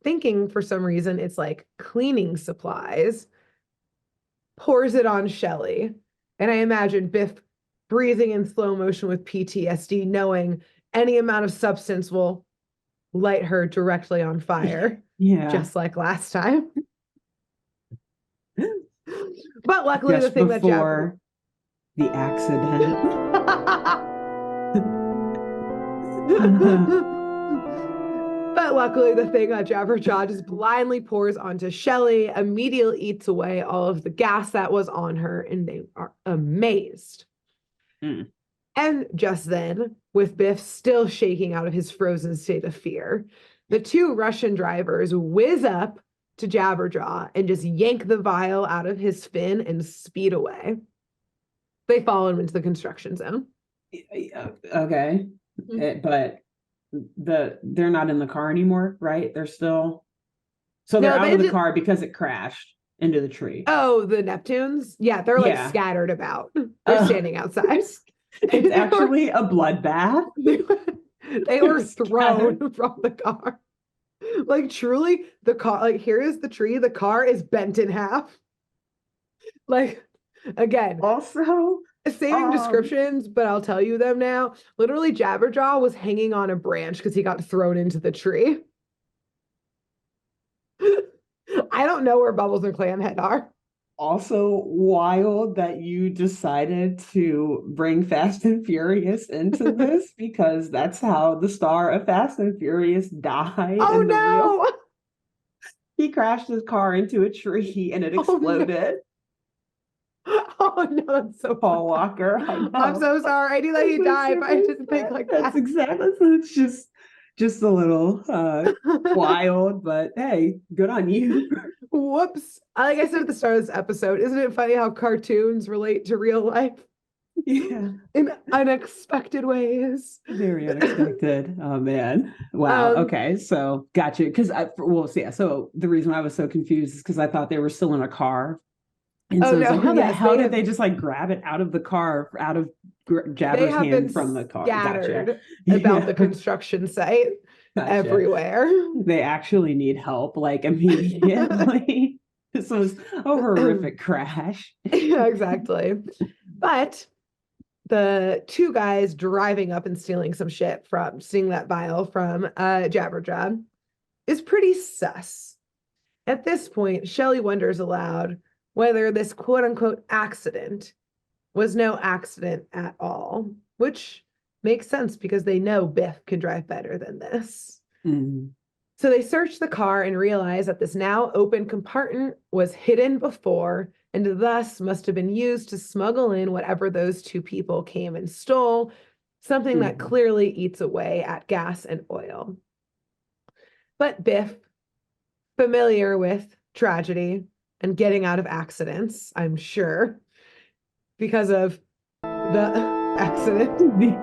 thinking for some reason it's like cleaning supplies, pours it on Shelly. And I imagine Biff breathing in slow motion with PTSD, knowing any amount of substance will light her directly on fire, Yeah. just like last time. But luckily, the Just thing that before the accident. But luckily, the thing that Jabberjaw just blindly pours onto Shelly immediately eats away all of the gas that was on her, and they are amazed. Mm. And just then, with Biff still shaking out of his frozen state of fear, the two Russian drivers whiz up to Jabberjaw and just yank the vial out of his fin and speed away. They follow him into the construction zone. Okay. But they're not in the car anymore, right? They're still they're out of the car because it crashed into the tree. Oh, the Neptunes? Yeah, they're like scattered about. They're standing outside. It's actually a bloodbath. They were thrown from the car. Like truly, the car, like here is the tree, the car is bent in half. Like again, also same descriptions, but I'll tell you them now. Literally, Jabberjaw was hanging on a branch because he got thrown into the tree. I don't know where Bubbles and Clamhead are. Also wild that you decided to bring Fast and Furious into this because that's how the star of Fast and Furious died. Oh no! He crashed his car into a tree and it exploded. Oh no, that's so Paul Walker. I'm so sorry. I knew that he died, but I didn't think like that. That's exactly. So it's just a little wild, but hey, good on you. Whoops. Like I said at the start of this episode, isn't it funny how cartoons relate to real life? Yeah. In unexpected ways. Very unexpected. Oh man. Wow. Okay. So gotcha. Because so the reason I was so confused is because I thought they were still in a car. And so it's like, how the hell did they just like grab it out of the car, out of Jabber's hand from the car? Scattered about the construction site everywhere. They actually need help like immediately. This was a horrific crash. Yeah, exactly. But the two guys driving up and stealing some shit from seeing that vial from Jabberjaw is pretty sus. At this point, Shelly wonders aloud whether this quote unquote accident was no accident at all, which makes sense because they know Biff can drive better than this. Mm. So they search the car and realize that this now open compartment was hidden before and thus must have been used to smuggle in whatever those two people came and stole, something that clearly eats away at gas and oil. But Biff, familiar with tragedy and getting out of accidents, I'm sure, because of the accident, The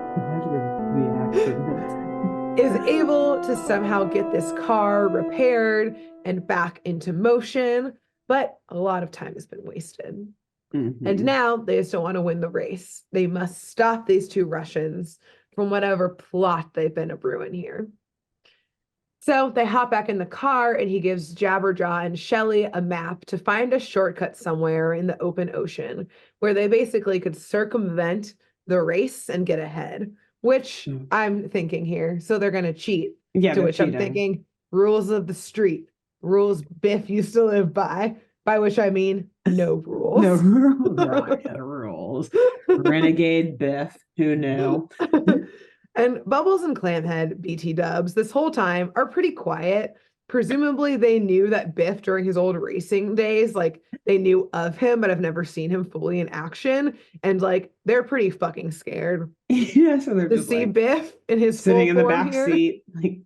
accident. is able to somehow get this car repaired and back into motion, but a lot of time has been wasted. And now they just don't want to win the race. They must stop these two Russians from whatever plot they've been a brewing here. So they hop back in the car and he gives Jabberjaw and Shelley a map to find a shortcut somewhere in the open ocean where they basically could circumvent the race and get ahead, which I'm thinking here. So they're going to cheat. Yeah, to which cheating. I'm thinking rules of the street, rules Biff used to live by which I mean no rules. No rules. Right, no rules. Renegade Biff, who knew? And Bubbles and Clamhead, BT dubs, this whole time are pretty quiet. Presumably they knew that Biff during his old racing days, like they knew of him, but I've never seen him fully in action. And like they're pretty fucking scared. Yeah, so they're to just see like Biff in his sitting in the back here. seat. Like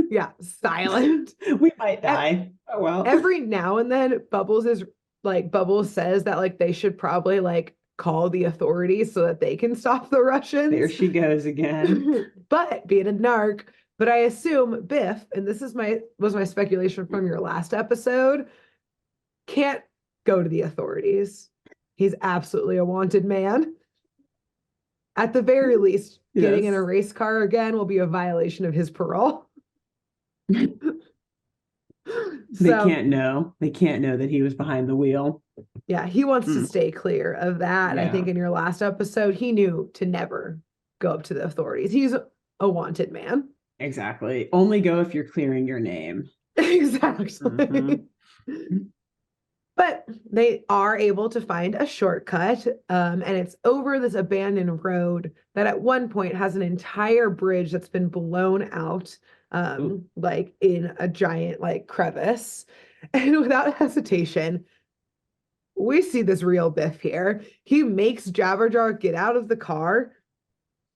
yeah, silent. We might die. Oh well. Every now and then Bubbles says that like they should probably like call the authorities so that they can stop the Russians. There she goes again. But being a narc, but I assume Biff, and this is was my speculation from your last episode, can't go to the authorities. He's absolutely a wanted man. At the very least, getting in a race car again will be a violation of his parole. They can't know that he was behind the wheel. Yeah, he wants to stay clear of that. Yeah. I think in your last episode, he knew to never go up to the authorities. He's a wanted man. Exactly. Only go if you're clearing your name. Exactly. But they are able to find a shortcut, and it's over this abandoned road that at one point has an entire bridge that's been blown out, like in a giant like crevice. And without hesitation, we see this real Biff here. He makes Jabberjaw get out of the car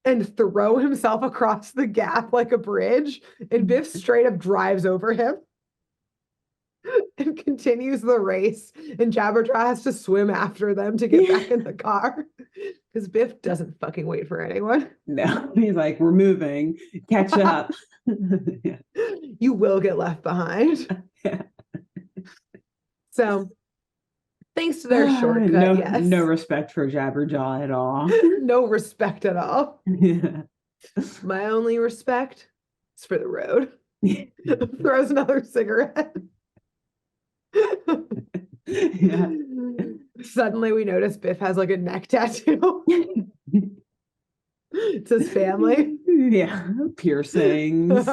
and throw himself across the gap like a bridge, and Biff straight up drives over him and continues the race, and Jabberjaw has to swim after them to get back in the car because Biff doesn't fucking wait for anyone. No, he's like, we're moving, catch up. Yeah. You will get left behind. Yeah. So thanks to their shortcut, no respect for Jabberjaw at all. No respect at all. Yeah. My only respect is for the road. Throws another cigarette. Yeah. Suddenly we notice Biff has like a neck tattoo. It says family. Yeah. Piercings.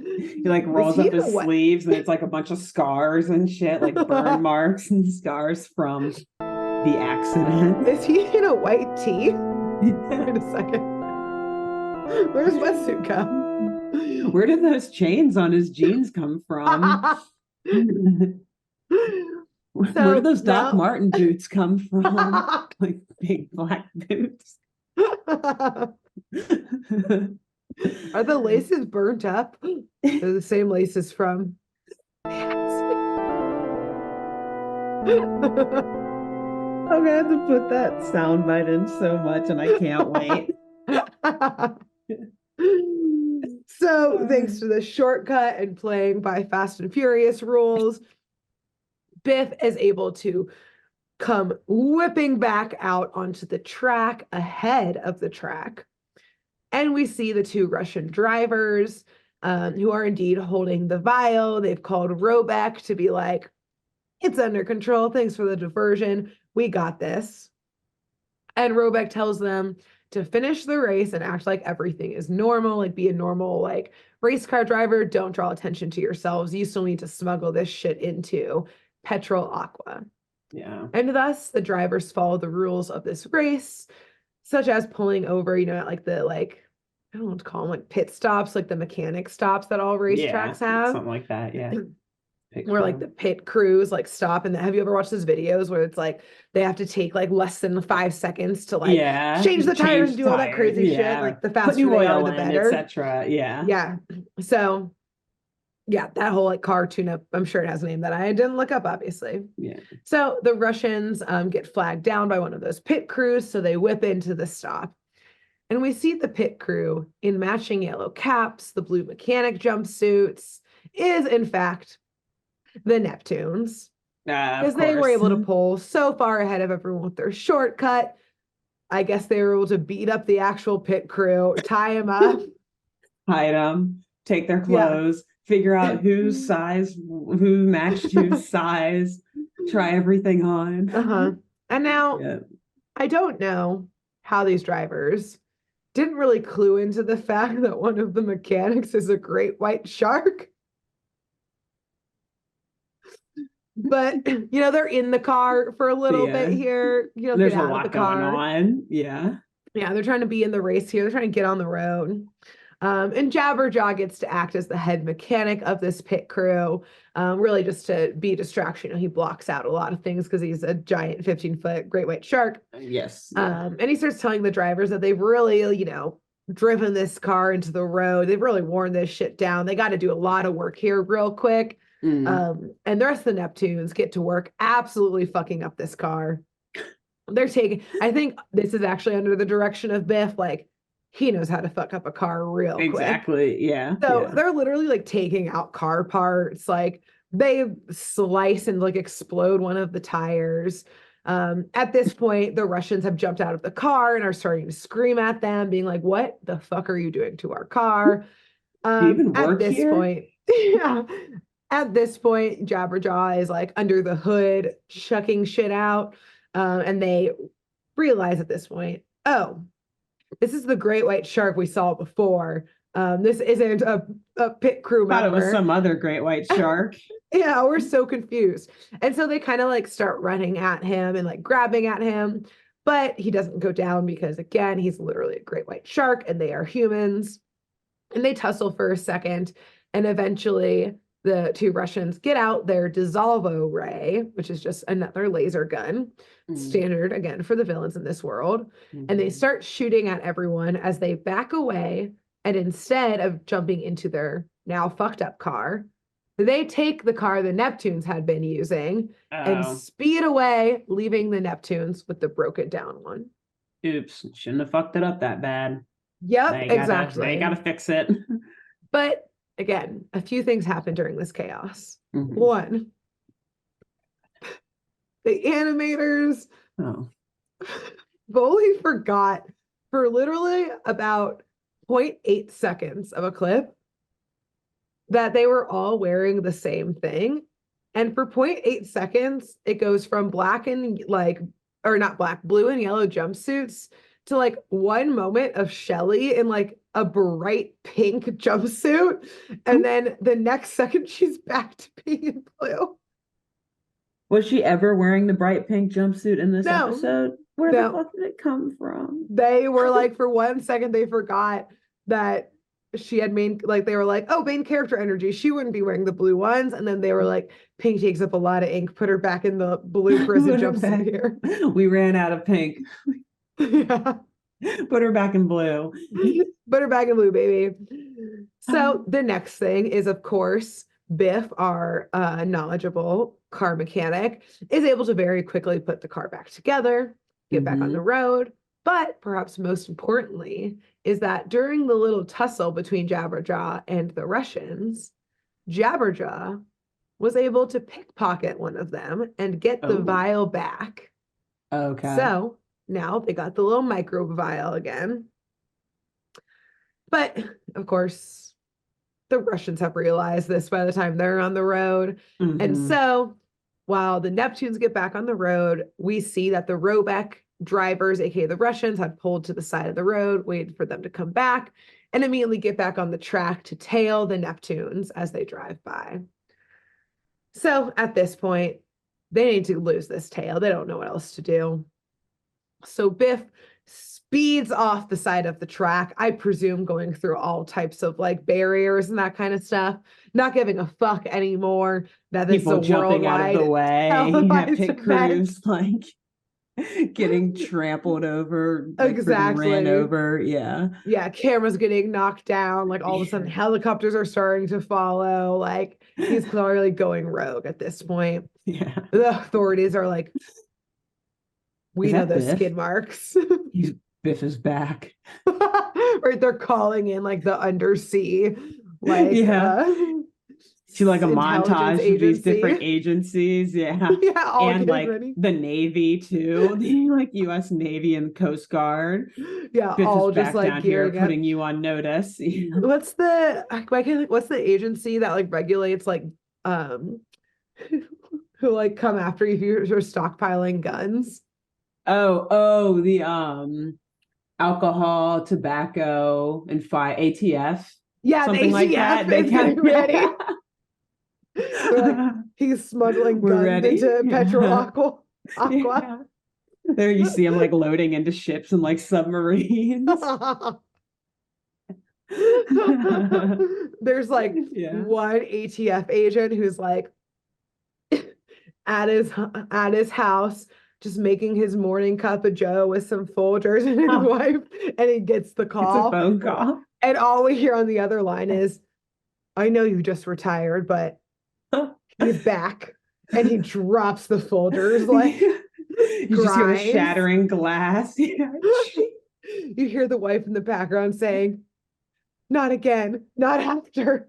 He like rolls up his sleeves and it's like a bunch of scars and shit, like burn marks and scars from the accident. Is he in a white tee? Wait a second. Where's wetsuit come? Where did those chains on his jeans come from? Where did those Doc Martin boots come from? Like big black boots. Are the laces burnt up? They're the same laces from. I'm gonna have to put that soundbite in so much, and I can't wait. So, thanks to the shortcut and playing by Fast and Furious rules, Biff is able to come whipping back out onto the track ahead of the track. And we see the two Russian drivers who are indeed holding the vial. They've called Robeck to be like, it's under control. Thanks for the diversion. We got this. And Robeck tells them to finish the race and act like everything is normal, like be a normal like race car driver. Don't draw attention to yourselves. You still need to smuggle this shit into Petrol Aqua. Yeah. And thus the drivers follow the rules of this race, such as pulling over, at like the like, I don't know what to call them, like pit stops, like the mechanic stops that all racetracks have. Something like that, yeah. Where like the pit crews like stop, and have you ever watched those videos where it's like they have to take like less than 5 seconds to like change the tires and do all that crazy shit? Like the faster they are, the better, etc. Yeah. So Yeah, that whole like car tune-up, I'm sure it has a name that I didn't look up, obviously. Yeah. So the Russians get flagged down by one of those pit crews, so they whip into the stop. And we see the pit crew in matching yellow caps, the blue mechanic jumpsuits, is in fact the Neptunes. Of Because they were course. able to pull so far ahead of everyone with their shortcut. I guess they were able to beat up the actual pit crew, tie them up. Hide them, take their Yeah. clothes, figure out who matched whose size, try everything on. Uh-huh. And now, Yeah. I don't know how these drivers didn't really clue into the fact that one of the mechanics is a great white shark. But, they're in the car for a little bit here. There's Get a out of the lot going car. on. Yeah. Yeah, they're trying to be in the race here. They're trying to get on the road. And Jabberjaw gets to act as the head mechanic of this pit crew, really just to be a distraction. He blocks out a lot of things because he's a giant 15-foot great white shark. Yes. Yeah. And he starts telling the drivers that they've really, driven this car into the road. They've really worn this shit down. They got to do a lot of work here real quick. And the rest of the Neptunes get to work absolutely fucking up this car. I think this is actually under the direction of Biff. Like, he knows how to fuck up a car real quick. Exactly. Yeah. So they're literally like taking out car parts. Like, they slice and like explode one of the tires. At this point, the Russians have jumped out of the car and are starting to scream at them, being like, "What the fuck are you doing to our car?" Do you even work at this here? point, yeah. At this point, Jabberjaw is like under the hood, chucking shit out. And they realize at this point, oh, this is the great white shark we saw before. This isn't a pit crew member. Thought it was some other great white shark. Yeah, we're so confused. And so they kind of like start running at him and like grabbing at him, but he doesn't go down because, again, he's literally a great white shark and they are humans. And they tussle for a second, and eventually the two Russians get out their Dissolvo ray, which is just another laser gun, standard again for the villains in this world. And they start shooting at everyone as they back away. And instead of jumping into their now fucked up car, they take the car the Neptunes had been using and speed away, leaving the Neptunes with the broken down one. Oops, shouldn't have fucked it up that bad. Yep, exactly. They gotta fix it. But again, a few things happen during this chaos. One, the animators fully forgot for literally about 0.8 seconds of a clip that they were all wearing the same thing. And for 0.8 seconds, it goes from black and blue and yellow jumpsuits to like one moment of Shelly in like a bright pink jumpsuit. And then the next second she's back to being in blue. Was she ever wearing the bright pink jumpsuit in this episode? Where the fuck did it come from? They were like, for 1 second, they forgot that she had main character energy. She wouldn't be wearing the blue ones. And then they were like, pink takes up a lot of ink. Put her back in the blue prison jumpsuit here. We ran out of pink. Yeah. Put her back in blue. Put her back in blue, baby. So the next thing is, of course, Biff, our knowledgeable car mechanic, is able to very quickly put the car back together, get back on the road. But perhaps most importantly is that during the little tussle between Jabberjaw and the Russians, Jabberjaw was able to pickpocket one of them and get the vial back. Okay. So now they got the little micro vial again. But of course, the Russians have realized this by the time they're on the road. And so while the Neptunes get back on the road, we see that the Robeck drivers, aka the Russians, had pulled to the side of the road, waited for them to come back, and immediately get back on the track to tail the Neptunes as they drive by. So at this point, they need to lose this tail. They don't know what else to do. So Biff speeds off the side of the track, I presume going through all types of like barriers and that kind of stuff, not giving a fuck anymore that this people is a jumping out of the way. Yeah, pit crews, like getting trampled over, like freaking ran Exactly. over. Yeah. Yeah, cameras getting knocked down. Like all of a sudden, Yeah. helicopters are starting to follow. Like he's clearly going rogue at this point. Yeah. The authorities are like, Is we know that those Biff? skid marks. He's Biff is back. Right, they're calling in like the undersea, like Yeah. To like a intelligence montage of these agency. different agencies. Yeah. Yeah, all And getting like ready. the Navy too. The like US Navy and Coast Guard. Yeah, Biff is all just back like down here gearing up. putting you on notice. Yeah. What's the agency that like regulates like um who like come after you if you're stockpiling guns? Oh, the alcohol, tobacco, and fire ATF, Yeah, the something like ATF that. They is getting can, yeah. ready. They're like, he's smuggling We're guns ready. into Petro Yeah. Aqua. Yeah. There you see him like loading into ships and like submarines. There's like Yeah. one ATF agent who's like at his house just making his morning cup of joe with some Folgers and his Oh, wife, and he gets the it's a call, phone call. and all we hear on the other line is, I know you just retired, but he's back, and he drops the Folgers like You just hear the grinds. shattering glass. Yeah. You hear the wife in the background saying, not again, not after.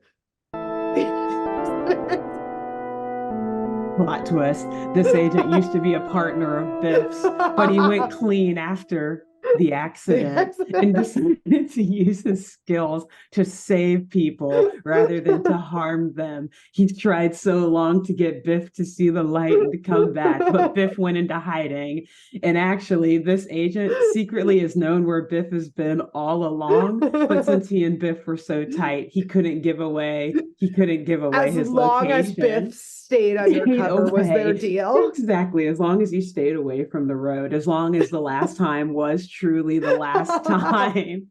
Plot twist. This agent used to be a partner of Biff's, but he went clean after the accident and decided to use his skills to save people rather than to harm them. He's tried so long to get Biff to see the light and to come back, but Biff went into hiding. And actually, this agent secretly has known where Biff has been all along, but since he and Biff were so tight, he couldn't give away As his long as Biff location. stayed undercover was their Away. deal. Exactly. As long as you stayed away from the road, as long as the last time was truly the last time.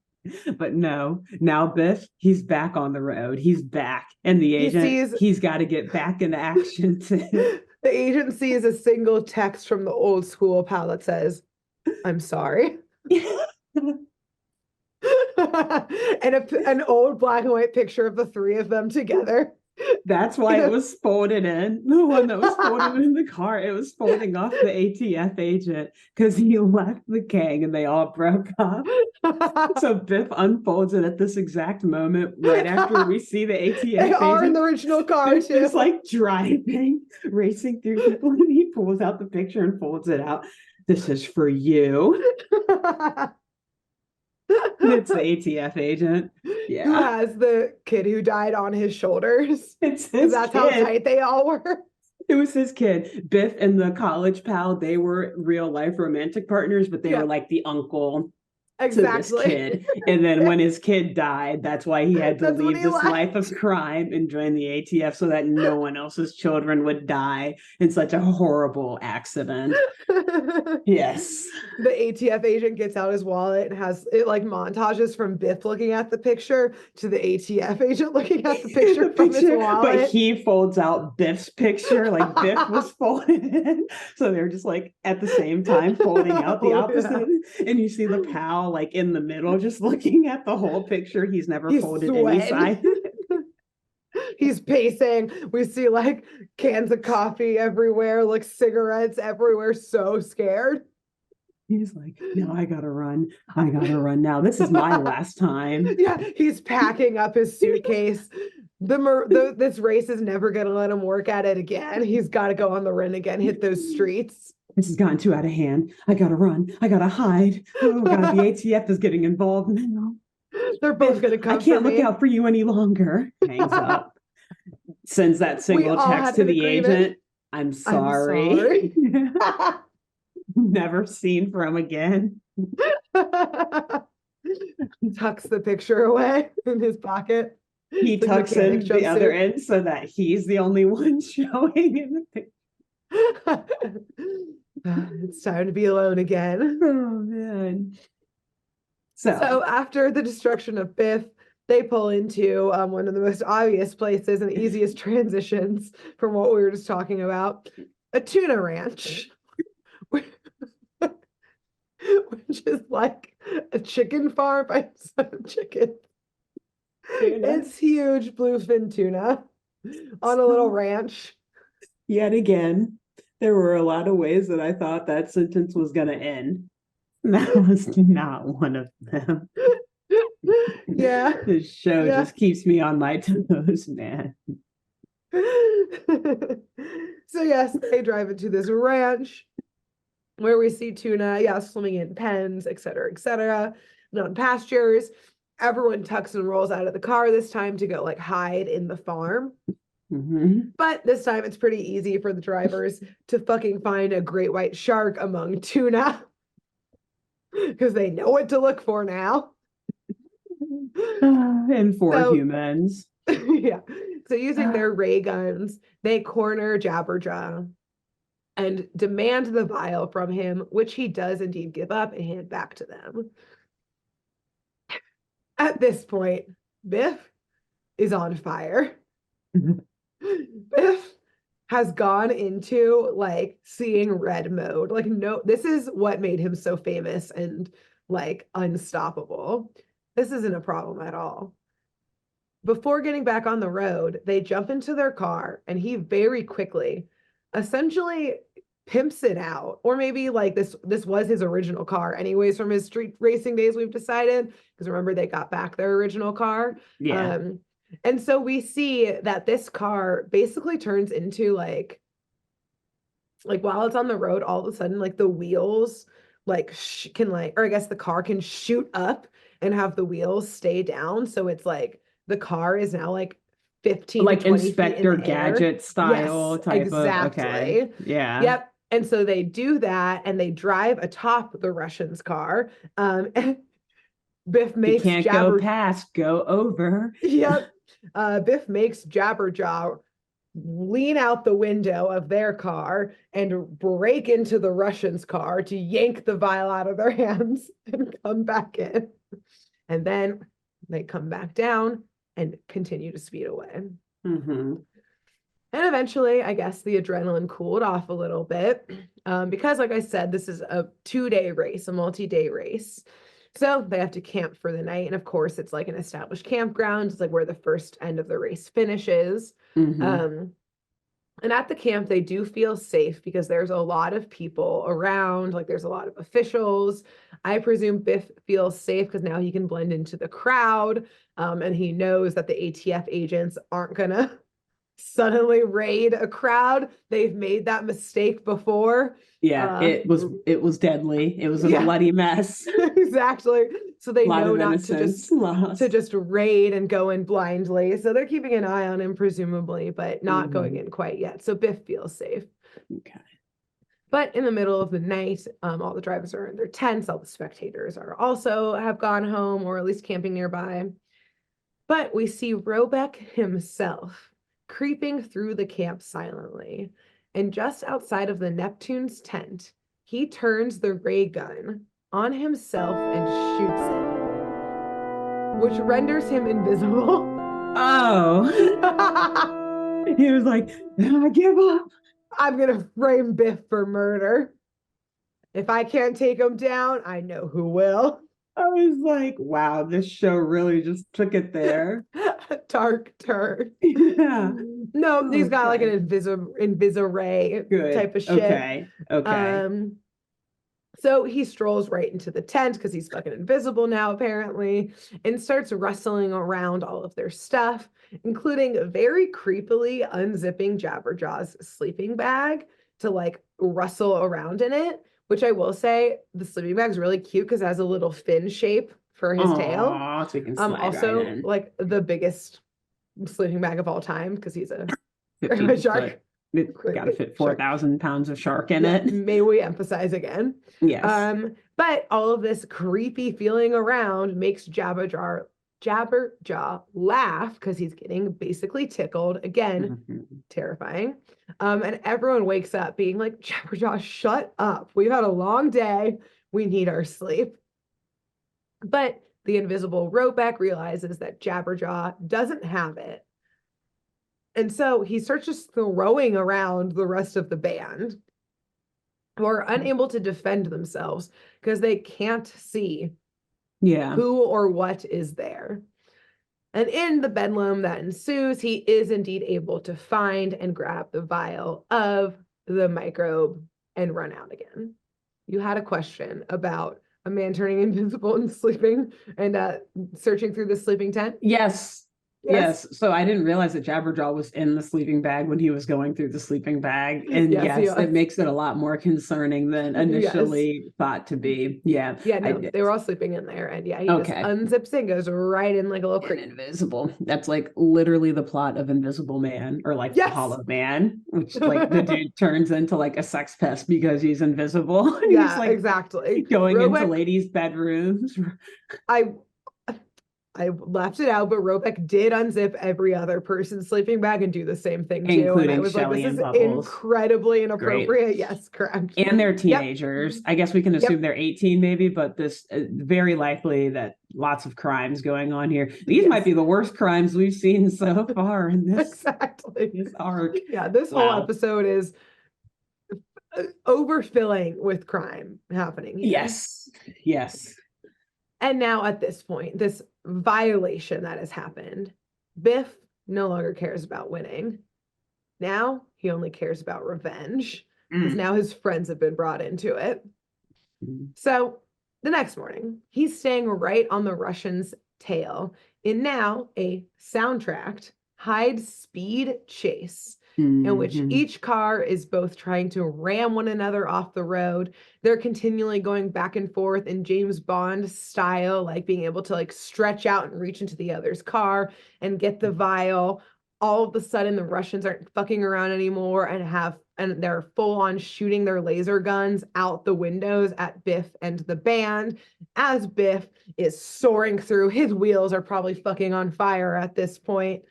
But no, now Biff, he's back on the road. He's back. And the agent, he's got to get back into action too. The agent sees a single text from the old school pal that says, I'm sorry. And an old black and white picture of the three of them together. That's why it was folded in. The one that was folded in the car, it was folding off the ATF agent because he left the gang and they all broke up. So Biff unfolds it at this exact moment, right after we see the ATF they agent. are in the original car Biff too. is like driving, racing through people, and he pulls out the picture and folds it out. This is for you. It's the ATF agent. Yeah. Who has the kid who died on his shoulders. It's his That's kid. how tight they all were. It was his kid. Biff and the college pal, they were real life romantic partners, but they were like the uncle to this kid. And then when his kid died, that's why he had to leave this life of crime and join the ATF so that no one else's children would die in such a horrible accident. Yes. The ATF agent gets out his wallet and has it like montages from Biff looking at the picture to the ATF agent looking at the picture from his wallet. But he folds out Biff's picture, like Biff was folded in. So they're just like at the same time folding out the opposite. Yeah. And you see the pal like in the middle, just looking at the whole picture. He's never folded any side. He's pacing. We see like cans of coffee everywhere, like cigarettes everywhere, so scared. He's like, no, I gotta run. I gotta run now. This is my last time. Yeah, he's packing up his suitcase. This race is never gonna let him work at it again. He's got to go on the run again, hit those streets. This has gotten too out of hand. I gotta run. I gotta hide. Oh God, the ATF is getting involved now. They're both gonna come. I can't look out for you any longer. Hangs up. Sends that single text to the agent. I'm sorry. Never seen from again. Tucks the picture away in his pocket. He tucks in the other end so that he's the only one showing in the picture. It's time to be alone again. Oh man. So after the destruction of Biff, they pull into one of the most obvious places and easiest transitions from what we were just talking about, a tuna ranch. which is like a chicken farm by some chicken. It's huge bluefin tuna on a little ranch. Yet again, there were a lot of ways that I thought that sentence was going to end. That was not one of them. Yeah. This show Yeah. just keeps me on my toes, man. So yes, they drive into this ranch where we see tuna, yeah, swimming in pens, etc., non pastures. Everyone tucks and rolls out of the car this time to go like hide in the farm. Mm-hmm. But this time it's pretty easy for the drivers to fucking find a great white shark among tuna because they know what to look for now. And for So, humans. yeah. So using their ray guns, they corner Jabberjaw and demand the vial from him, which he does indeed give up and hand back to them. At this point, Biff is on fire. Biff has gone into like seeing red mode. Like, no, this is what made him so famous and like unstoppable. This isn't a problem at all. Before getting back on the road, they jump into their car and he very quickly essentially pimps it out. Or maybe like this was his original car anyways from his street racing days, we've decided, because remember they got back their original car. Yeah. And so we see that this car basically turns into like while it's on the road, all of a sudden like the wheels like can like, or I guess the car can shoot up and have the wheels stay down. So it's like the car is now like 15 like to 20 feet in Inspector the air. Gadget style Yes, type exactly. of, okay. Yeah. Yep. And so they do that and they drive atop the Russian's car. And Biff makes you can't go past, go over. Yep. Biff makes Jabberjaw lean out the window of their car and break into the Russians' car to yank the vial out of their hands and come back in. And then they come back down and continue to speed away. Mm-hmm. And eventually, I guess the adrenaline cooled off a little bit because, like I said, this is a 2-day race, a multi-day race. So they have to camp for the night. And of course, it's like an established campground. It's like where the first end of the race finishes. Mm-hmm. And at the camp, they do feel safe because there's a lot of people around, like there's a lot of officials. I presume Biff feels safe because now he can blend into the crowd. And he knows that the ATF agents aren't going to suddenly raid a crowd. They've made that mistake before. Yeah, it was deadly. It was a bloody mess. Exactly. So they know not to just raid and go in blindly. So they're keeping an eye on him, presumably, but not going in quite yet. So Biff feels safe. Okay. But in the middle of the night, all the drivers are in their tents. All the spectators are also have gone home or at least camping nearby. But we see Robeck himself creeping through the camp silently. And just outside of the Neptune's tent, he turns the ray gun on himself and shoots it, which renders him invisible. Oh. He was like, I give up. I'm going to frame Biff for murder. If I can't take him down, I know who will. I was like, wow, this show really just took it there. Dark turn. Yeah. No, he's got like an Invisiray type of shit. Okay. So he strolls right into the tent because he's fucking invisible now, apparently, and starts rustling around all of their stuff, including very creepily unzipping Jabberjaw's sleeping bag to like rustle around in it, which I will say the sleeping bag's really cute because it has a little fin shape for his tail. So he can slide also right in. like the biggest sleeping bag of all time because he's a shark. It's got to fit 4,000 pounds of shark in it. May we emphasize again? Yes. But all of this creepy feeling around makes Jabberjaw laugh because he's getting basically tickled. Again, terrifying. And everyone wakes up being like, Jabberjaw, shut up. We've had a long day. We need our sleep. But the invisible Robeck realizes that Jabberjaw doesn't have it. And so he starts just throwing around the rest of the band. who are unable to defend themselves because they can't see Yeah. who or what is there. And in the bedlam that ensues, he is indeed able to find and grab the vial of the microbe and run out again. You had a question about a man turning invisible and sleeping and searching through the sleeping tent? Yes. Yes. So I didn't realize that Jabberjaw was in the sleeping bag when he was going through the sleeping bag. And yes, it makes it a lot more concerning than initially thought to be. Yeah. Yeah, no, they were all sleeping in there. And yeah, he just unzips and goes right in like a little creep. Invisible. That's like literally the plot of Invisible Man, or like Hollow Man, which like the dude turns into like a sex pest because he's invisible. Yeah, he's like exactly. Going into ladies' bedrooms. I left it out, but Robeck did unzip every other person's sleeping bag and do the same thing too. Including and I was Shelley like, this is incredibly inappropriate. Great. Yes, correct. And they're teenagers. I guess we can assume they're 18 maybe, but this very likely that lots of crimes going on here. These might be the worst crimes we've seen so far in this, this arc. Yeah, this whole episode is overfilling with crime happening here. Yes. And now at this point, this violation that has happened, Biff no longer cares about winning. Now he only cares about revenge, because now his friends have been brought into it. So the next morning, he's staying right on the Russian's tail in now a soundtracked high-speed chase in which each car is both trying to ram one another off the road. They're continually going back and forth in James Bond style, like being able to like stretch out and reach into the other's car and get the vial. All of a sudden, the Russians aren't fucking around anymore and they're full on shooting their laser guns out the windows at Biff and the band as Biff is soaring through. His wheels are probably fucking on fire at this point.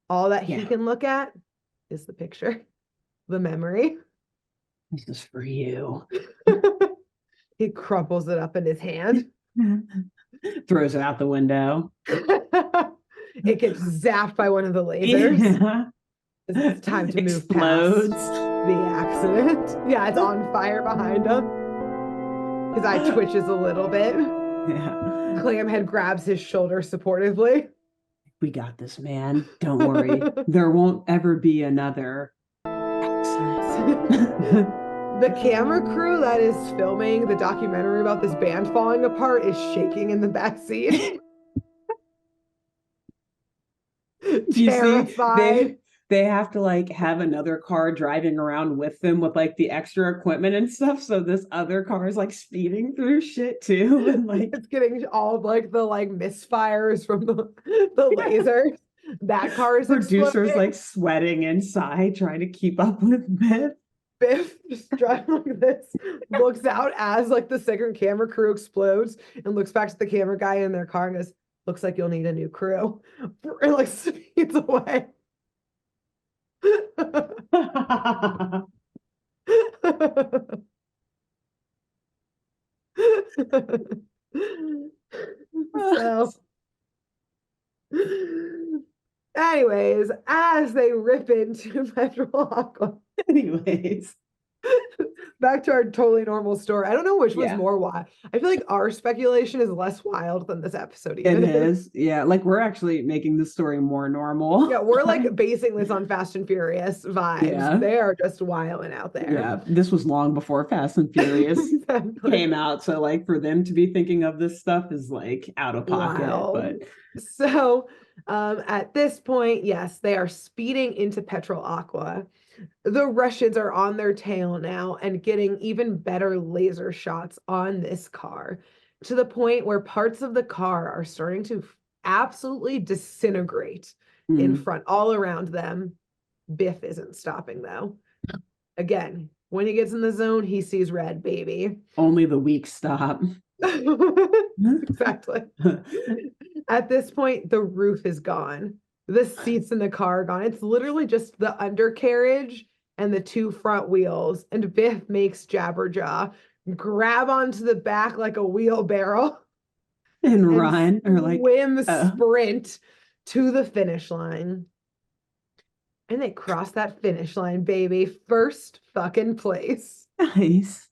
All that he can look at is the picture, the memory. This is for you. He crumples it up in his hand. Throws it out the window. It gets zapped by one of the lasers. It's time to move past the accident. Yeah, it's on fire behind him. His eye twitches a little bit. Yeah. Clamhead grabs his shoulder supportively. We got this, man. Don't worry. There won't ever be another accident. The camera crew that is filming the documentary about this band falling apart is shaking in the backseat. Terrified. They have to like have another car driving around with them with like the extra equipment and stuff. So this other car is like speeding through shit too. And like it's getting all of like the like misfires from the lasers. That car is producers like sweating inside trying to keep up with Biff. Biff just driving like this, looks out as like the second camera crew explodes and looks back to the camera guy in their car and goes, looks like you'll need a new crew. And like speeds away. So anyways, as they rip into Petrol Aqua. Back to our totally normal story. I don't know which was more wild. I feel like our speculation is less wild than this episode even. It is. Yeah, like we're actually making the story more normal. Yeah, we're like basing this on Fast and Furious vibes. Yeah. They are just wilding out there. Yeah, this was long before Fast and Furious came out. So like for them to be thinking of this stuff is like out of pocket. Wow. But so at this point, yes, they are speeding into Petrol Aqua. The Russians are on their tail now and getting even better laser shots on this car to the point where parts of the car are starting to absolutely disintegrate in front, all around them. Biff isn't stopping though. Again, when he gets in the zone, he sees red, baby. Only the weak stop. Exactly. At this point, the roof is gone. The seats in the car are gone. It's literally just the undercarriage and the two front wheels. And Biff makes Jabberjaw grab onto the back like a wheelbarrow and run or like sprint to the finish line. And they cross that finish line, baby. First fucking place. Nice.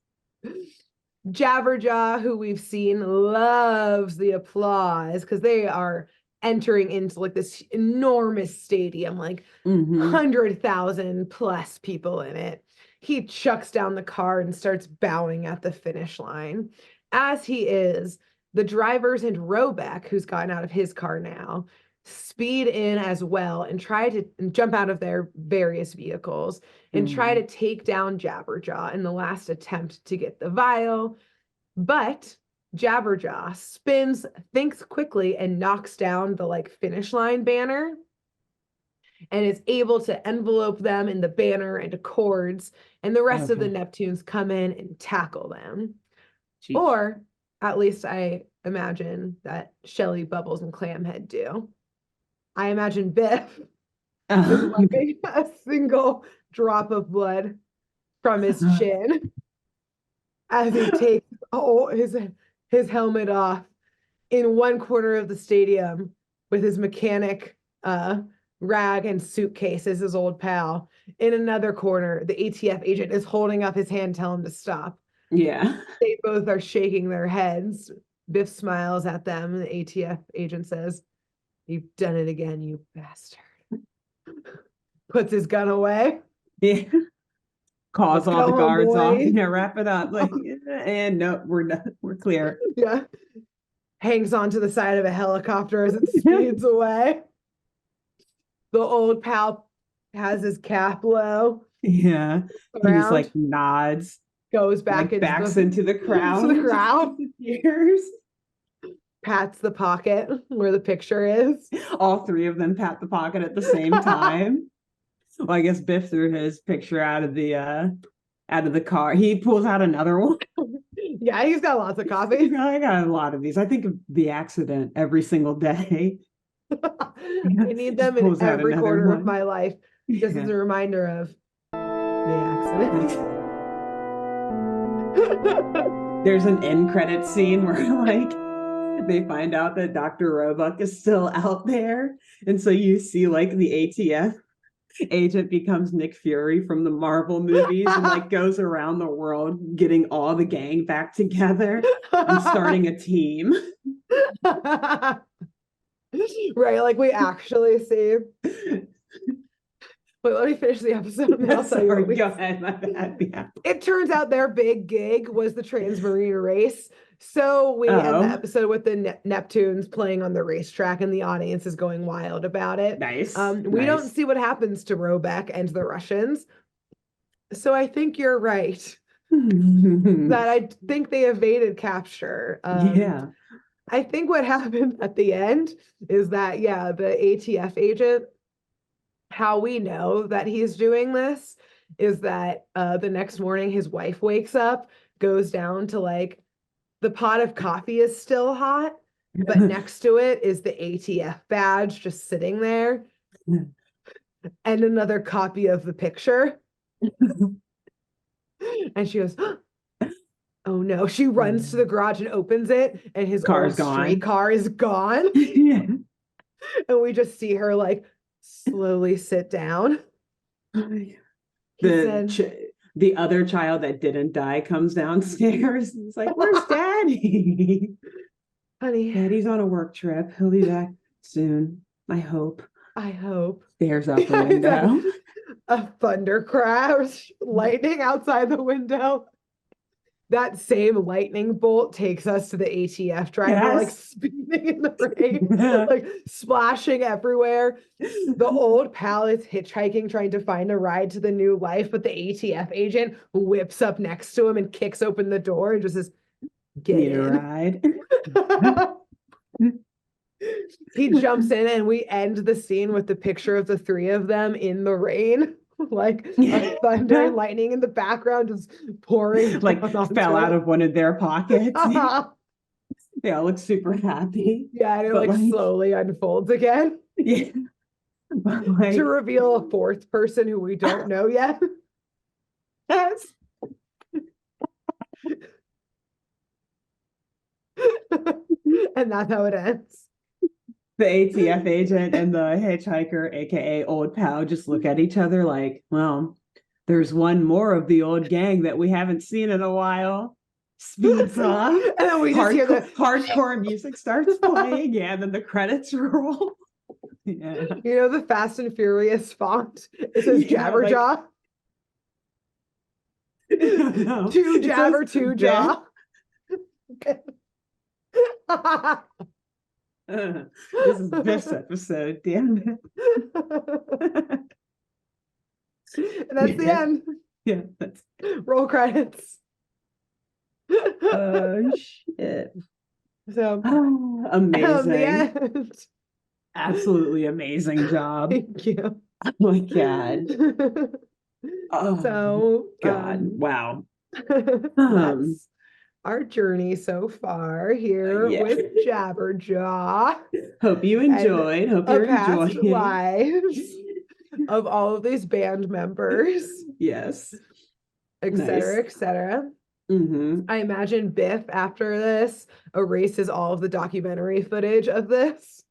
Jabberjaw, who we've seen, loves the applause because they are entering into like this enormous stadium, like 100,000 plus people in it. He chucks down the car and starts bowing at the finish line. As he is, the drivers and Robeck, who's gotten out of his car now, speed in as well and try to jump out of their various vehicles and try to take down Jabberjaw in the last attempt to get the vial. But Jabberjaw spins, thinks quickly, and knocks down the like finish line banner and is able to envelope them in the banner and accords, and the rest of the Neptunes come in and tackle them. Jeez. Or at least I imagine that Shelly, Bubbles, and Clamhead do. I imagine Biff is wiping a single drop of blood from his chin as he takes his helmet off in one corner of the stadium with his mechanic rag and suitcase as his old pal. In another corner, the ATF agent is holding up his hand, telling him to stop. Yeah. They both are shaking their heads. Biff smiles at them. The ATF agent says, "You've done it again, you bastard." Puts his gun away. Yeah. Calls all the guards off. Yeah, wrap it up. Like, and no, we're done. We're clear. Yeah. Hangs onto the side of a helicopter as it speeds away. The old pal has his cap low. Yeah. He's like nods. Goes back like into the crowd. To the crowd. Disappears. Pats the pocket where the picture is. All three of them pat the pocket at the same time. Well, I guess Biff threw his picture out of the car. He pulls out another one. Yeah, he's got lots of copies. I got a lot of these. I think of The Accident every single day. I need them in every corner of my life, just as a reminder of The Accident. There's an end credit scene where like they find out that Dr. Roebuck is still out there, and so you see like the ATF agent becomes Nick Fury from the Marvel movies and like goes around the world getting all the gang back together and starting a team. Right, like we actually see. But let me finish the episode and I'll tell you what we... Go ahead, my bad. Yeah. It turns out their big gig was the Transmarine race. So we end the episode with the Neptunes playing on the racetrack and the audience is going wild about it. Nice. We don't see what happens to Robeck and the Russians. So I think you're right. That I think they evaded capture. Yeah. I think what happened at the end is that, yeah, the ATF agent, how we know that he's doing this is that the next morning his wife wakes up, goes down to like, the pot of coffee is still hot, but next to it is the ATF badge just sitting there and another copy of the picture. And she goes, "Oh no." She runs to the garage and opens it and his old street car is gone. Yeah. And we just see her like slowly sit down. The other child that didn't die comes downstairs and it's like, "Where's Daddy?" Honey, Daddy's on a work trip. He'll be back soon. I hope. Stares out the window. A thunder crash, lightning outside the window. That same lightning bolt takes us to the ATF driver, like speeding in the rain, like splashing everywhere. The old pal is hitchhiking, trying to find a ride to the new life, but the ATF agent whips up next to him and kicks open the door and just says, "Get in." A ride. He jumps in and we end the scene with the picture of the three of them in the rain. Like a thunder and lightning in the background just pouring like fell out of one of their pockets. They all look super happy. Yeah, and it like slowly unfolds again. Yeah. To reveal a fourth person who we don't know yet. Yes. And that's how it ends. The ATF agent and the hitchhiker, aka old pal, just look at each other like, well, there's one more of the old gang that we haven't seen in a while. Speeds up. And then we just hear the hardcore music starts playing. Yeah, and then the credits roll. Yeah. You know, the Fast and Furious font? It says Jabberjaw. No, Two Jabber, two Jaw. This is this episode, damn it. And that's the end. Yeah, that's Roll credits. oh shit. So amazing. The end. Absolutely amazing job. Thank you. Oh my god. Oh So god. Wow. That's our journey so far here with Jabberjaw. Hope you enjoyed. Hope you're enjoying lives of all of these band members. Yes. Etc. Nice. Etc. Mm-hmm. I imagine Biff after this erases all of the documentary footage of this.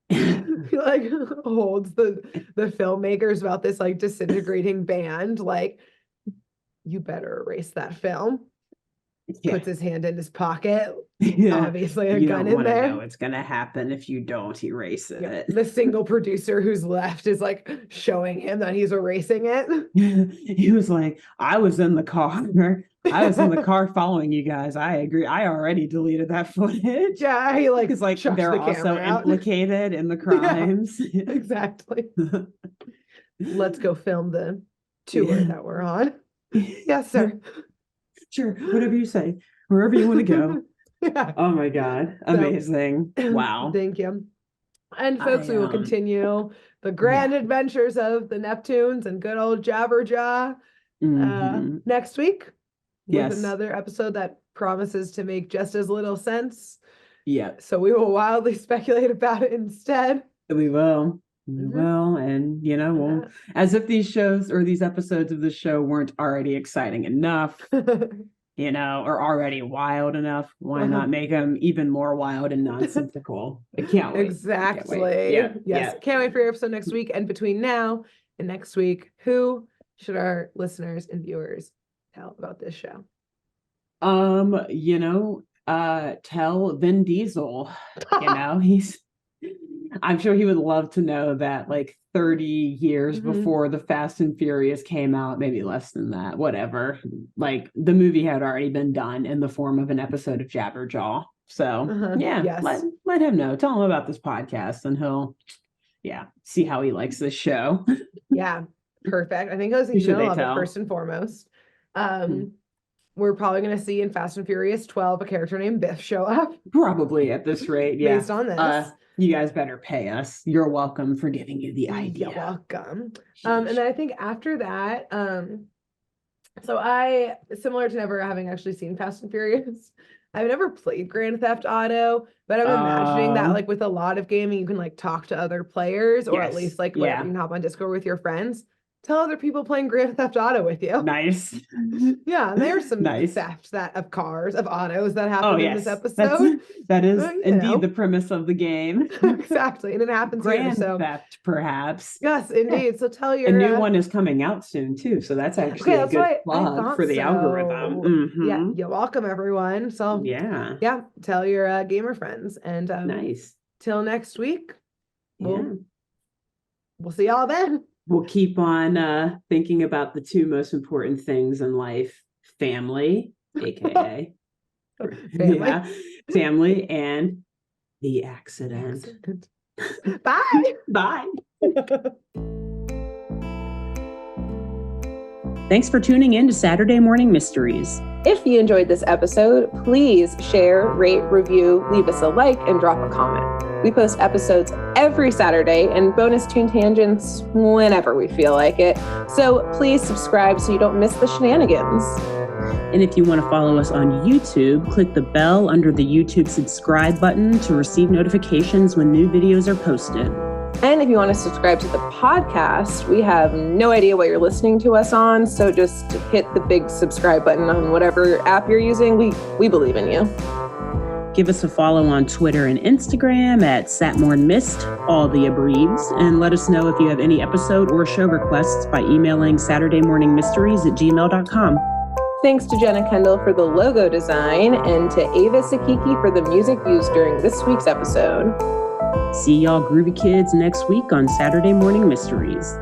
He like holds the filmmakers about this like disintegrating band, like, you better erase that film. Puts his hand in his pocket. Obviously a gun in there. Know it's gonna happen if you don't erase it. The single producer who's left is like showing him that he's erasing it. He was like, I was in the car following you guys. I agree. I already deleted that footage. Yeah, he like because like they're also implicated in the crimes. Yeah, exactly. Let's go film the tour that we're on. Yes, sir. Sure, whatever you say, wherever you want to go. Yeah. Oh my god, amazing. So, wow. Thank you. And folks, we will continue the grand adventures of the Neptunes and good old Jabberjaw next week with another episode that promises to make just as little sense. Yeah. So we will wildly speculate about it instead. We will. We will. And, you know, we'll, as if these shows or these episodes of the show weren't already exciting enough, you know, or already wild enough, why not make them even more wild and nonsensical? I can't wait. Exactly. Can't wait. Yeah. Yes. Can't wait for your episode next week. And between now and next week, who should our listeners and viewers tell about this show? You know, tell Vin Diesel, you know, I'm sure he would love to know that like 30 years before the Fast and Furious came out, maybe less than that, whatever, like the movie had already been done in the form of an episode of Jabberjaw. So let him know, tell him about this podcast and he'll see how he likes this show. Yeah, perfect. I think he's gonna love it first and foremost. We're probably going to see in Fast and Furious 12 a character named Biff show up. Probably at this rate, yeah. Based on this. You guys better pay us. You're welcome for giving you the idea. You're welcome. And then I think after that, so I, similar to never having actually seen Fast and Furious, I've never played Grand Theft Auto, but I'm imagining that like with a lot of gaming, you can like talk to other players or at least like whatever, you can hop on Discord with your friends. Tell other people playing Grand Theft Auto with you. Nice. Yeah, and there's some theft of cars, of autos that happen in this episode. That is indeed the premise of the game. Exactly, and it happens Grand theft, perhaps. Yes, indeed. So tell your... A new one is coming out soon, too, so that's actually a good plug for the algorithm. Yeah, you're welcome, everyone. So, tell your gamer friends. And till next week, we'll see y'all then. We'll keep on thinking about the two most important things in life, family, aka family, and the accident. Bye. Bye. Thanks for tuning in to Saturday Morning Mysteries. If you enjoyed this episode, please share, rate, review, leave us a like, and drop a comment. We post episodes every Saturday and bonus tune tangents whenever we feel like it. So please subscribe so you don't miss the shenanigans. And if you want to follow us on YouTube, click the bell under the YouTube subscribe button to receive notifications when new videos are posted. And if you want to subscribe to the podcast, we have no idea what you're listening to us on. So just hit the big subscribe button on whatever app you're using. We believe in you. Give us a follow on Twitter and Instagram at SatmornMist, all the abreves, and let us know if you have any episode or show requests by emailing SaturdayMorningMysteries@gmail.com. Thanks to Jenna Kendall for the logo design and to Ava Sakiki for the music used during this week's episode. See y'all groovy kids next week on Saturday Morning Mysteries.